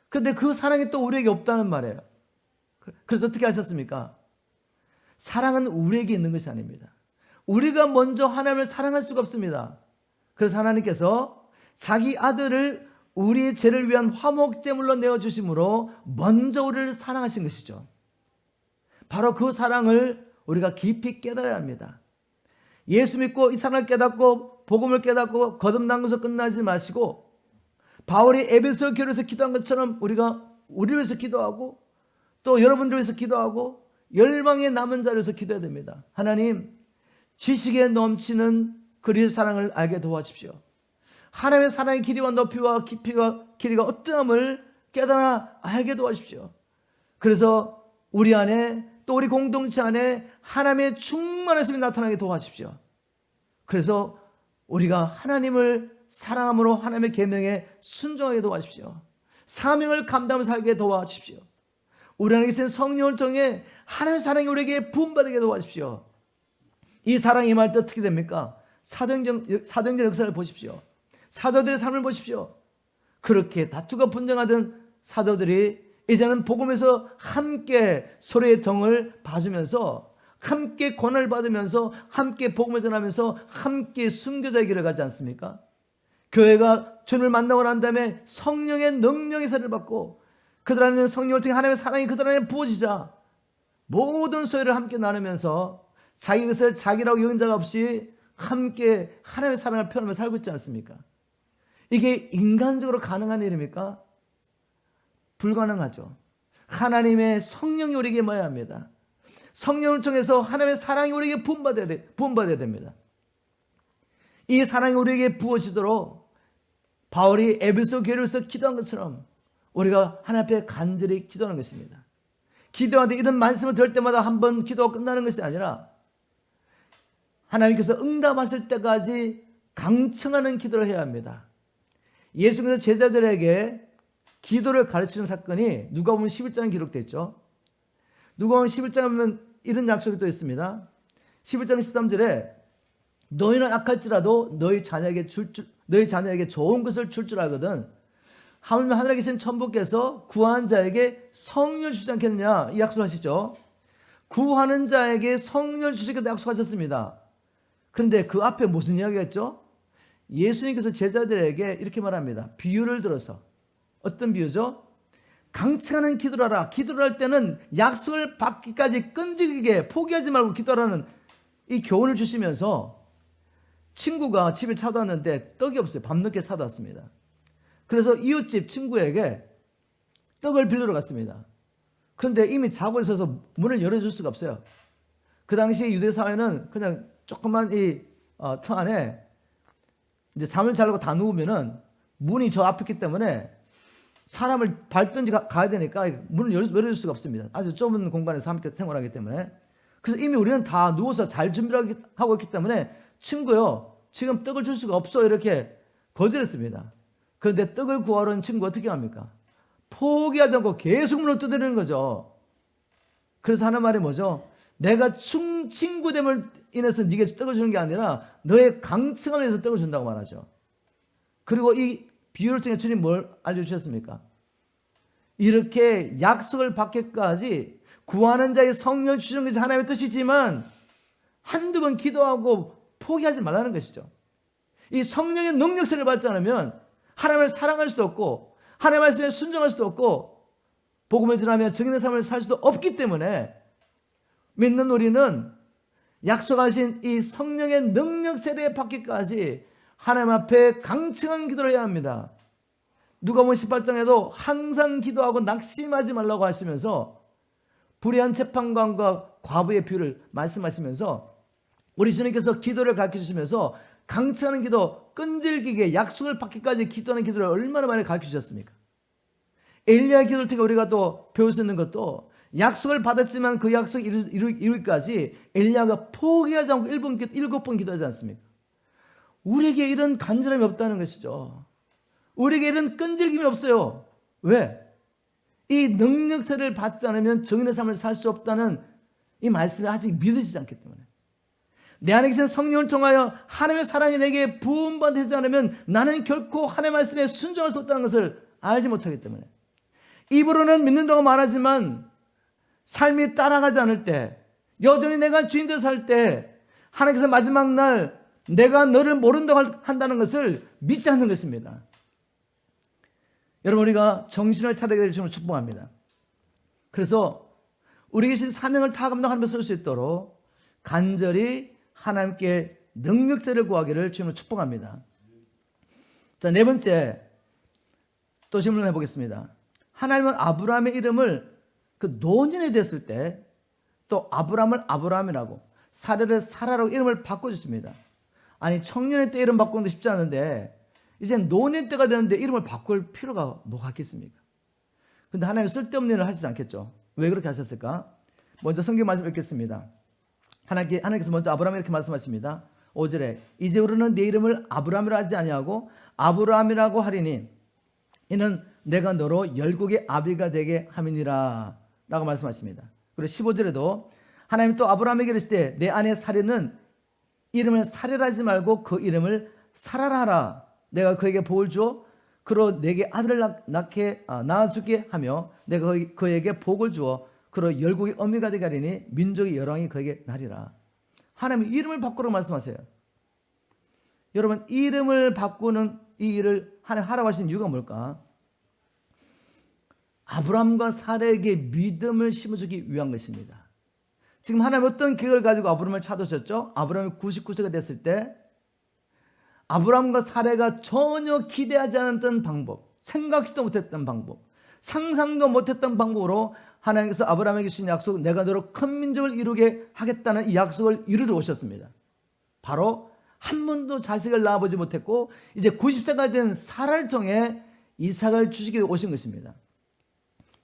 그런데 그 사랑이 또 우리에게 없다는 말이에요. 그래서 어떻게 하셨습니까? 사랑은 우리에게 있는 것이 아닙니다. 우리가 먼저 하나님을 사랑할 수가 없습니다. 그래서 하나님께서 자기 아들을 우리의 죄를 위한 화목제물로 내어주심으로 먼저 우리를 사랑하신 것이죠. 바로 그 사랑을 우리가 깊이 깨달아야 합니다. 예수 믿고 이 사랑을 깨닫고 복음을 깨닫고 거듭난 것으로 끝나지 마시고 바울이 에베소 교회에서 기도한 것처럼 우리가 우리를 위해서 기도하고 또 여러분들을 위해서 기도하고 열방의 남은 자를 위해서 기도해야 됩니다. 하나님 지식에 넘치는 그리스도의 사랑을 알게 도와주십시오. 하나님의 사랑의 길이와 높이와 깊이와 길이가 어떠함을 깨달아 알게 도와주십시오. 그래서 우리 안에 또 우리 공동체 안에 하나님의 충만하심이 나타나게 도와주십시오. 그래서 우리가 하나님을 사랑함으로 하나님의 계명에 순종하게 도와주십시오. 사명을 감당하며 살게 도와주십시오. 우리 안에 계신 성령을 통해 하나님의 사랑이 우리에게 부음받게 도와주십시오. 이 사랑이 임할 때 어떻게 됩니까? 사도행전 역사를 보십시오. 사도들의 삶을 보십시오. 그렇게 다투가 분쟁하던 사도들이 이제는 복음에서 함께 서로의 등을 봐주면서 함께 고난을 받으면서 함께 복음을 전하면서 함께 순교자의 길을 가지 않습니까? 교회가 주님을 만나고 난 다음에 성령의 능력의 세를 받고 그들 안에는 성령을 통해 하나님의 사랑이 그들 안에 부어지자 모든 소유를 함께 나누면서 자기 것을 자기라고 여긴 자가 없이 함께 하나님의 사랑을 표현하며 살고 있지 않습니까? 이게 인간적으로 가능한 일입니까? 불가능하죠. 하나님의 성령이 우리에게 임해야 합니다. 성령을 통해서 하나님의 사랑이 우리에게 부음받아야 됩니다. 이 사랑이 우리에게 부어지도록 바울이 에베소 교회에서 기도한 것처럼 우리가 하나님 앞에 간절히 기도하는 것입니다. 기도하는데 이런 말씀을 들을 때마다 한번 기도가 끝나는 것이 아니라 하나님께서 응답하실 때까지 강청하는 기도를 해야 합니다. 예수님께서 제자들에게 기도를 가르치는 사건이 누가복음 11장에 기록되어 있죠. 누가복음 11장에 보면 이런 약속이 또 있습니다. 11장 13절에 너희는 악할지라도 너희 자녀에게 좋은 것을 줄 줄 알거든 하물며 하늘에 계신 천부께서 구하는 자에게 성령을 주지 않겠느냐 이 약속하시죠. 구하는 자에게 성령을 주시겠다 약속하셨습니다. 그런데 그 앞에 무슨 이야기가 있죠? 예수님께서 제자들에게 이렇게 말합니다. 비유를 들어서. 어떤 비유죠? 강청하는 기도를 하라. 기도를 할 때는 약속을 받기까지 끈질기게 포기하지 말고 기도하라는 이 교훈을 주시면서 친구가 집에 찾아왔는데 떡이 없어요. 밤늦게 찾아왔습니다. 그래서 이웃집 친구에게 떡을 빌리러 갔습니다. 그런데 이미 자고 있어서 문을 열어줄 수가 없어요. 그 당시 유대 사회는 그냥 조그만 터 안에 이제 잠을 자려고 다 누우면은 문이 저 앞에 있기 때문에 사람을 밟든지 가야 되니까 문을 열어줄 수가 없습니다. 아주 좁은 공간에서 함께 생활하기 때문에. 그래서 이미 우리는 다 누워서 잘 준비를 하고 있기 때문에 친구요, 지금 떡을 줄 수가 없어 이렇게 거절했습니다. 그런데 떡을 구하러 온 친구 어떻게 합니까? 포기하지 않고 계속 문을 두드리는 거죠. 그래서 하는 말이 뭐죠? 내가 친구됨을 인해서 네게 떡을 주는 게 아니라 너의 강청함을 위해서 떡을 준다고 말하죠. 그리고 이 비유를 통해 주님 뭘 알려주셨습니까? 이렇게 약속을 받기까지 구하는 자의 성령을 주시는 것이 하나님의 뜻이지만 한두 번 기도하고 포기하지 말라는 것이죠. 이 성령의 능력세를 받지 않으면 하나님을 사랑할 수도 없고 하나님의 말씀에 순종할 수도 없고 복음을 전하며 정인의 삶을 살 수도 없기 때문에 믿는 우리는 약속하신 이 성령의 능력 세례에 받기까지 하나님 앞에 강청한 기도를 해야 합니다. 누가복음 18장에도 항상 기도하고 낙심하지 말라고 하시면서 불의한 재판관과 과부의 비유를 말씀하시면서 우리 주님께서 기도를 가르쳐 주시면서 강청하는 기도, 끈질기게 약속을 받기까지 기도하는 기도를 얼마나 많이 가르쳐 주셨습니까? 엘리야의 기도를 통해 우리가 또 배울 수 있는 것도 약속을 받았지만 그 약속 이루기까지 엘리야가 포기하지 않고 7번 기도하지 않습니까? 우리에게 이런 간절함이 없다는 것이죠. 우리에게 이런 끈질김이 없어요. 왜? 이 능력세를 받지 않으면 정인의 삶을 살 수 없다는 이 말씀이 아직 믿어지지 않기 때문에. 내 안에 계신 성령을 통하여 하나님의 사랑이 내게 부음받지 않으면 나는 결코 하나님의 말씀에 순종할 수 없다는 것을 알지 못하기 때문에. 입으로는 믿는다고 말하지만 삶이 따라가지 않을 때, 여전히 내가 주인 되어 살 때 하나님께서 마지막 날 내가 너를 모른다고 한다는 것을 믿지 않는 것입니다. 여러분, 우리가 정신을 차리게 될 주님을 축복합니다. 그래서 우리 계신 사명을 다 감당하며 설 수 있도록 간절히 하나님께 능력세를 구하기를 주님을 축복합니다. 자, 네 번째 또 질문을 해보겠습니다. 하나님은 아브라함의 이름을 그 노년이 됐을 때 또 아브라함을 아브라함이라고 사라를 사라라고 이름을 바꿔줬습니다. 아니, 청년의 때 이름 바꾸는 게 쉽지 않은데 이제 노년 때가 되는데 이름을 바꿀 필요가 뭐가 있겠습니까? 근데 하나님 쓸데없는 일을 하시지 않겠죠. 왜 그렇게 하셨을까? 먼저 성경 말씀 읽겠습니다. 하나님께서 먼저 아브라함에 이렇게 말씀하십니다. 5절에 이제 우리는 네 이름을 아브라함이라 하지 아니하고 아브라함이라고 하리니 이는 내가 너로 열국의 아비가 되게 함이니라 라고 말씀하십니다. 그리고 15절에도 하나님 또 아브라함에게 이르시되 내 아내 사례는 이름을 사례라 하지 말고 그 이름을 사라라 하라. 내가 그에게 복을 주어 그로 내게 아들을 낳아주게 하며 내가 그에게 복을 주어 그로 열국의 어미가 되게 하리니 민족의 열왕이 그에게 나리라. 하나님이 이름을 바꾸라고 말씀하세요. 여러분, 이름을 바꾸는 이 일을 하나님 하라고 하신 이유가 뭘까? 아브라함과 사라에게 믿음을 심어주기 위한 것입니다. 지금 하나님 어떤 계획을 가지고 아브라함을 찾으셨죠? 아브라함이 99세가 됐을 때 아브라함과 사라가 전혀 기대하지 않았던 방법, 생각지도 못했던 방법, 상상도 못했던 방법으로 하나님께서 아브라함에게 주신 약속, 내가 너로 큰 민족을 이루게 하겠다는 이 약속을 이루러 오셨습니다. 바로 한 번도 자식을 낳아보지 못했고 이제 90세가 된 사라를 통해 이삭을 주시기 위해 오신 것입니다.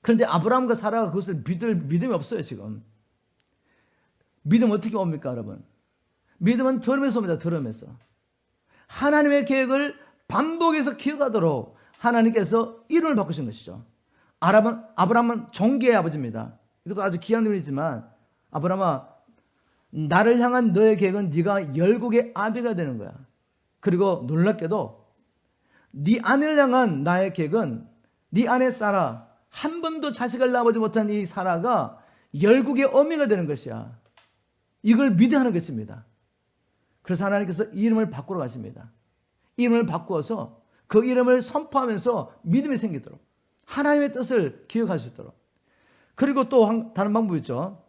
그런데 아브라함과 사라가 그것을 믿을 믿음이 없어요. 지금 믿음 어떻게 옵니까, 여러분? 믿음은 들음에서 옵니다. 들음에서. 하나님의 계획을 반복해서 기억하도록 하나님께서 이름을 바꾸신 것이죠. 아브라함은 종기의 아버지입니다. 이것도 아주 귀한 이름이지만, 아브라함아, 나를 향한 너의 계획은 네가 열국의 아비가 되는 거야. 그리고 놀랍게도 네 아내를 향한 나의 계획은 네 아내 사라, 한 번도 자식을 낳아보지 못한 이 사라가 열국의 어미가 되는 것이야. 이걸 믿어야 하는 것입니다. 그래서 하나님께서 이름을 바꾸러 가십니다. 이름을 바꾸어서 그 이름을 선포하면서 믿음이 생기도록, 하나님의 뜻을 기억할 수 있도록. 그리고 또 다른 방법이 있죠.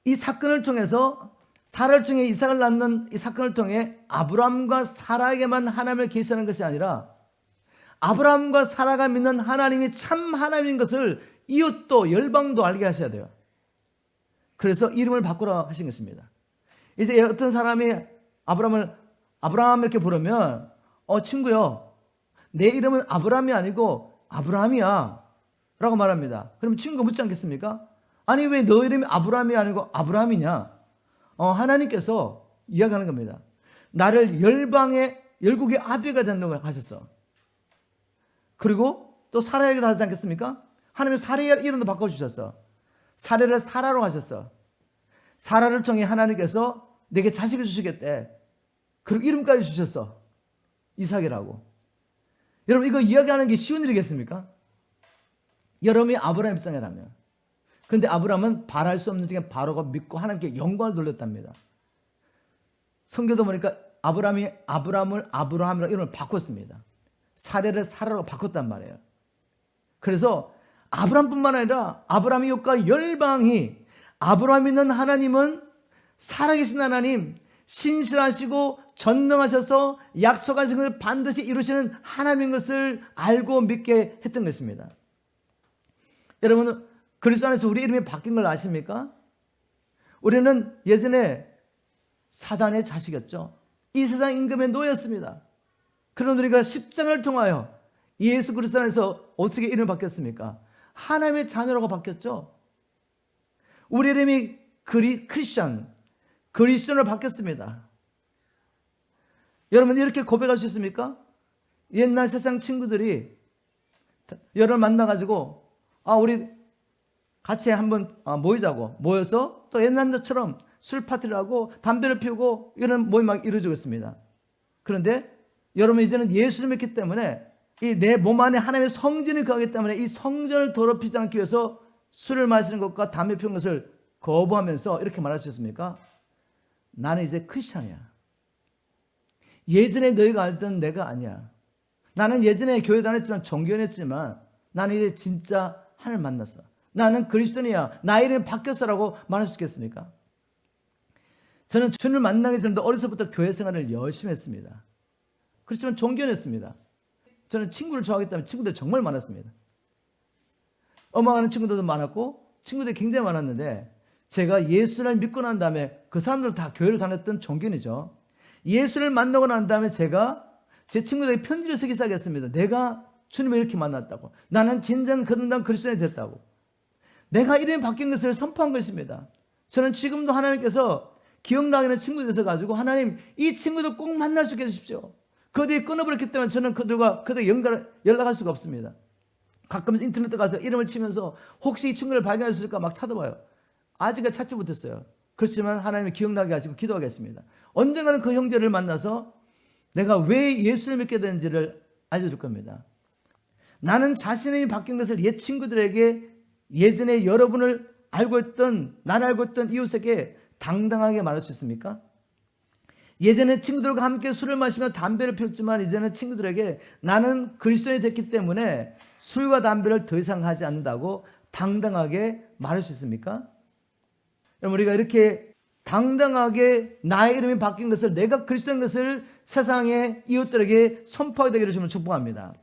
이 사건을 통해서, 사라를 통해 이삭을 낳는 이 사건을 통해 아브라함과 사라에게만 하나님을 계시하는 것이 아니라 아브라함과 사라가 믿는 하나님이 참 하나님인 것을 이웃도 열방도 알게 하셔야 돼요. 그래서 이름을 바꾸라 하신 것입니다. 이제 어떤 사람이 아브라함 이렇게 부르면, 친구요, 내 이름은 아브라함이 아니고 아브라함이야 라고 말합니다. 그럼 친구가 묻지 않겠습니까? 아니, 왜 너 이름이 아브라함이 아니고 아브라함이냐? 하나님께서 이야기하는 겁니다. 나를 열국의 아비가 된다고 하셨어. 그리고 또 사라에게도 하지 않겠습니까? 하나님이 사라의 이름도 바꿔주셨어. 사라를 사라로 하셨어. 사라를 통해 하나님께서 내게 자식을 주시겠대. 그리고 이름까지 주셨어. 이삭이라고. 여러분, 이거 이야기하는 게 쉬운 일이겠습니까? 여러분이 아브라함 입장이라면. 그런데 아브라함은 바랄 수 없는 중에 바로가 믿고 하나님께 영광을 돌렸답니다. 성경도 보니까 아브라함이 아브라함을 아브라함이라고 이름을 바꿨습니다. 사라를 사라로 바꿨단 말이에요. 그래서 아브라함뿐만 아니라 아브라함의 이웃과 열방이, 아브라함 있는 하나님은 살아계신 하나님, 신실하시고 전능하셔서 약속하신 것을 반드시 이루시는 하나님인 것을 알고 믿게 했던 것입니다. 여러분, 그리스도 안에서 우리 이름이 바뀐 걸 아십니까? 우리는 예전에 사단의 자식이었죠. 이 세상 임금의 노예였습니다. 그런 우리가 십자가를 통하여 예수 그리스도 안에서 어떻게 이름이 바뀌었습니까? 하나님의 자녀라고 바뀌었죠. 우리 이름이 그리스도로 바뀌었습니다. 여러분, 이렇게 고백할 수 있습니까? 옛날 세상 친구들이 여러분 만나가지고 우리 같이 한번 모이자고 모여서 또 옛날처럼 술 파티를 하고 담배를 피우고 이런 모임 막 이루어지겠습니다. 그런데 여러분, 이제는 예수를 믿기 때문에 이 내 몸 안에 하나님의 성전이 거하기 때문에 이 성전을 더럽히지 않기 위해서 술을 마시는 것과 담배 피우는 것을 거부하면서 이렇게 말할 수 있습니까? 나는 이제 크리스찬이야. 예전에 너희가 알던 내가 아니야. 나는 예전에 교회 다녔지만 종교했지만 나는 이제 진짜 하나님을 만났어. 나는 그리스도인이야. 나의 이름이 바뀌었어라고 말할 수 있겠습니까? 저는 주님을 만나기 전에도 어려서부터 교회 생활을 열심히 했습니다. 그렇지만 종교했습니다. 저는 친구를 좋아하기 때문에 친구들이 정말 많았습니다. 엄마하는 친구들도 많았고 친구들이 굉장히 많았는데, 제가 예수를 믿고 난 다음에 그 사람들은 다 교회를 다녔던 종교인이죠. 예수를 만나고 난 다음에 제가 제 친구들에게 편지를 쓰기 시작했습니다. 내가 주님을 이렇게 만났다고. 나는 진정 거듭난 그리스도인이 됐다고. 내가 이름이 바뀐 것을 선포한 것입니다. 저는 지금도 하나님께서 기억나는 친구들이 있어가지고, 하나님, 이 친구도 꼭 만날 수 있게 해주십시오. 그들이 끊어버렸기 때문에 저는 그들 연락할 수가 없습니다. 가끔 인터넷에 가서 이름을 치면서 혹시 이 친구를 발견할 수 있을까 막 찾아봐요. 아직은 찾지 못했어요. 그렇지만 하나님이 기억나게 하시고 기도하겠습니다. 언젠가는 그 형제를 만나서 내가 왜 예수를 믿게 되는지를 알려줄 겁니다. 나는 자신이 바뀐 것을 옛 친구들에게, 예전에 여러분을 알고 있던, 나를 알고 있던 이웃에게 당당하게 말할 수 있습니까? 예전에 친구들과 함께 술을 마시며 담배를 피웠지만 이제는 친구들에게 나는 그리스도인이 됐기 때문에 술과 담배를 더 이상 하지 않는다고 당당하게 말할 수 있습니까? 여러분, 우리가 이렇게 당당하게 나의 이름이 바뀐 것을, 내가 그리스도인 것을 세상의 이웃들에게 선포하게 되기를 주님을 축복합니다.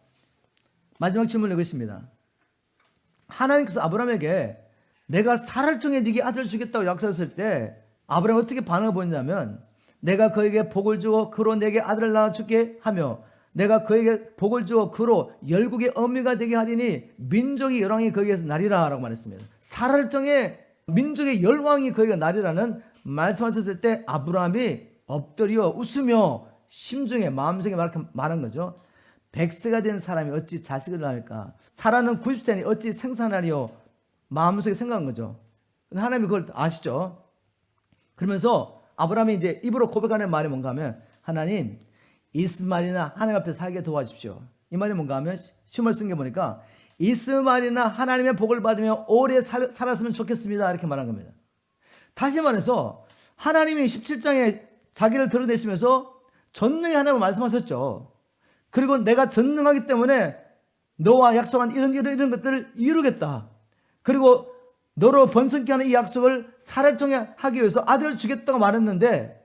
마지막 질문은 이것입니다. 하나님께서 아브라함에게 내가 사라를 통해 네게 아들을 주겠다고 약속했을 때 아브라함이 어떻게 반응을 보였냐면, 내가 그에게 복을 주어 그로 내게 아들을 낳아주게 하며 내가 그에게 복을 주어 그로 열국의 어미가 되게 하리니 민족이 열왕이 거기에서 나리라 라고 말했습니다. 사라를 통해 민족의 열왕이 거기가 나리라는 말씀하셨을 때 아브라함이 엎드려 웃으며 심중에, 마음속에 말한 거죠. 100세가 된 사람이 어찌 자식을 낳을까? 사라는 90세니 어찌 생산하리요? 마음속에 생각한 거죠. 하나님이 그걸 아시죠? 그러면서 아브라함이 이제 입으로 고백하는 말이 뭔가 하면, 하나님, 이스마엘이나 하나님 앞에 살게 도와주십시오. 이 말이 뭔가 하면, 시험을 쓴 게 보니까 이스마엘이나 하나님의 복을 받으며 오래 살았으면 좋겠습니다, 이렇게 말한 겁니다. 다시 말해서 하나님이 17장에 자기를 드러내시면서 전능히 하나님을 말씀하셨죠. 그리고 내가 전능하기 때문에 너와 약속한 이런 것들을 이루겠다. 그리고 너로 번성케 하는 이 약속을 사라를 통해 하기 위해서 아들을 주겠다고 말했는데,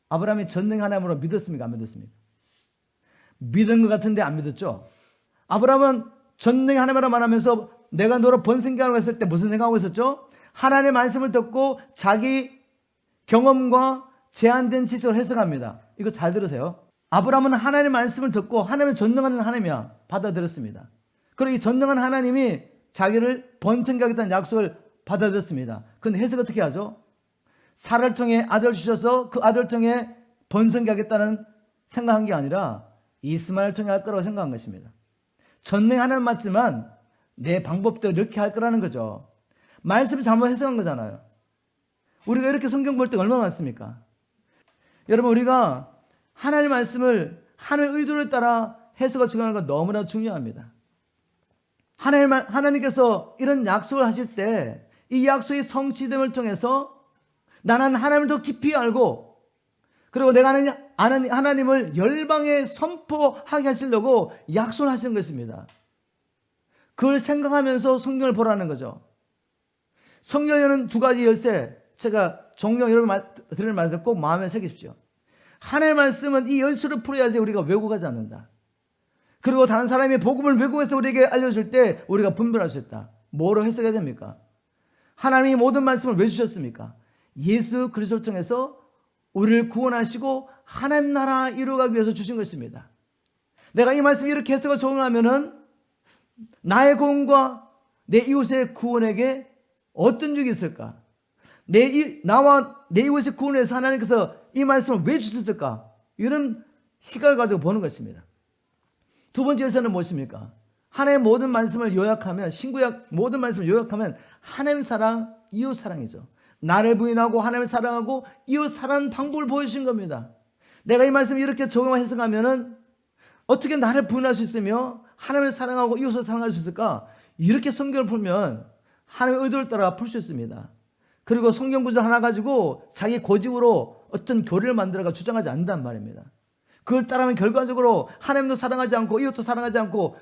아브라함이 전능히 하나님으로 믿었습니까? 안 믿었습니까? 믿은 것 같은데 안 믿었죠? 아브라함은 전능히 하나님으로 말하면서 내가 너로 번성케 하라고 했을 때 무슨 생각하고 있었죠? 하나님의 말씀을 듣고 자기 경험과 제한된 지식을 해석합니다. 이거 잘 들으세요. 아브라함은 하나님의 말씀을 듣고 하나님의 전능한 하나님이야 받아들였습니다. 그리고 이 전능한 하나님이 자기를 번성케 하겠다는 약속을 받아들였습니다. 그런데 해석 어떻게 하죠? 사라를 통해 아들을 주셔서 그 아들을 통해 번성케 하겠다는 생각한 게 아니라 이스마엘을 통해 할 거라고 생각한 것입니다. 전능 하나님 맞지만 내 방법도 이렇게 할 거라는 거죠. 말씀을 잘못 해석한 거잖아요. 우리가 이렇게 성경 볼 때 얼마나 많습니까? 여러분, 우리가 하나님의 말씀을 하나님의 의도를 따라 해석을 적용하는 건 너무나 중요합니다. 하나님께서 이런 약속을 하실 때 이 약속의 성취됨을 통해서 나는 하나님을 더 깊이 알고, 그리고 내가 아는 하나님을 열방에 선포하게 하시려고 약속을 하시는 것입니다. 그걸 생각하면서 성경을 보라는 거죠. 성경에는 두 가지 열쇠, 제가 종종 여러분 드리는 말씀 꼭 마음에 새기십시오. 하나님의 말씀은 이 열쇠를 풀어야지 우리가 외고 가지 않는다. 그리고 다른 사람이 복음을 외고해서 우리에게 알려줄 때 우리가 분별할 수 있다. 뭐로 해석해야 됩니까? 하나님이 모든 말씀을 왜 주셨습니까? 예수 그리스도를 통해서 우리를 구원하시고 하나님 나라 이루어가기 위해서 주신 것입니다. 내가 이 말씀 이렇게 해석을 적용하면은 나의 구원과 내 이웃의 구원에게 어떤 적이 있을까? 나와 내 이웃의 구원을 위해서 하나님께서 이 말씀을 왜 주셨을까? 이런 시각을 가지고 보는 것입니다. 두 번째 에서는 무엇입니까? 하나님의 모든 말씀을 요약하면, 신구약 모든 말씀을 요약하면 하나님 사랑, 이웃 사랑이죠. 나를 부인하고 하나님을 사랑하고 이웃 사랑하는 방법을 보여주신 겁니다. 내가 이 말씀을 이렇게 적용을 해석하면은 어떻게 나를 부인할 수 있으며 하나님을 사랑하고 이웃을 사랑할 수 있을까? 이렇게 성경을 풀면 하나님의 의도를 따라 풀 수 있습니다. 그리고 성경 구절 하나 가지고 자기 고집으로 어떤 교리를 만들어가 주장하지 않는단 말입니다. 그걸 따르면 결과적으로 하나님도 사랑하지 않고 이웃도 사랑하지 않고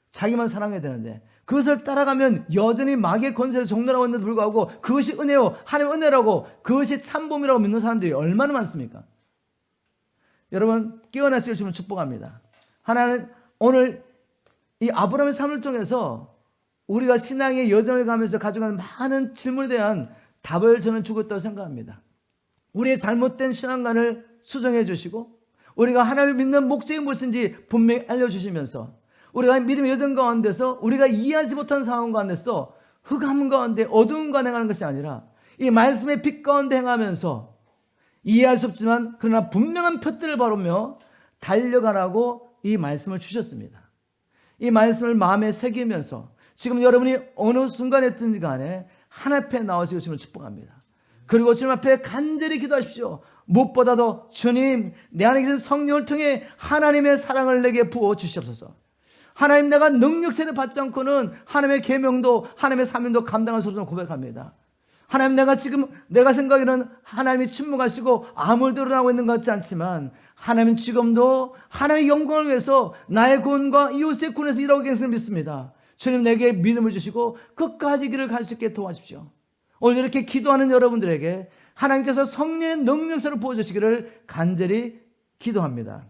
자기만 사랑해야 되는데, 그것을 따라가면 여전히 마귀의 권세를 종노라고 했는데도 불구하고 그것이 은혜요, 하나님의 은혜라고, 그것이 참봄이라고 믿는 사람들이 얼마나 많습니까? 여러분, 깨어나시길 주면 축복합니다. 하나님, 오늘 이 아브라함의 삶을 통해서 우리가 신앙의 여정을 가면서 가져가는 많은 질문에 대한 답을 저는 주고 있다고 생각합니다. 우리의 잘못된 신앙관을 수정해 주시고, 우리가 하나님을 믿는 목적이 무엇인지 분명히 알려주시면서, 우리가 믿음의 여정 가운데서 우리가 이해하지 못한 상황 가운데서 흑암 가운데 어두운 가운데 행하는 것이 아니라 이 말씀의 빛 가운데 행하면서 이해할 수 없지만 그러나 분명한 표들을 바르며 달려가라고 이 말씀을 주셨습니다. 이 말씀을 마음에 새기면서 지금 여러분이 어느 순간에 있든지 간에 하나님 앞에 나오시고 주님을 축복합니다. 그리고 주님 앞에 간절히 기도하십시오. 무엇보다도 주님, 내 안에 계신 성령을 통해 하나님의 사랑을 내게 부어 주시옵소서. 하나님 내가 능력세를 받지 않고는 하나님의 계명도 하나님의 사명도 감당할 수 없음을 고백합니다. 하나님 내가 생각에는 하나님이 침묵하시고 아무 일도 일어나고 있는 것 같지 않지만 하나님은 지금도 하나님의 영광을 위해서 나의 구원과 이웃의 구원에서 일하고 계신 믿습니다. 주님 내게 믿음을 주시고 끝까지 길을 갈 수 있게 도와주십시오. 오늘 이렇게 기도하는 여러분들에게 하나님께서 성령의 능력으로 부어주시기를 간절히 기도합니다.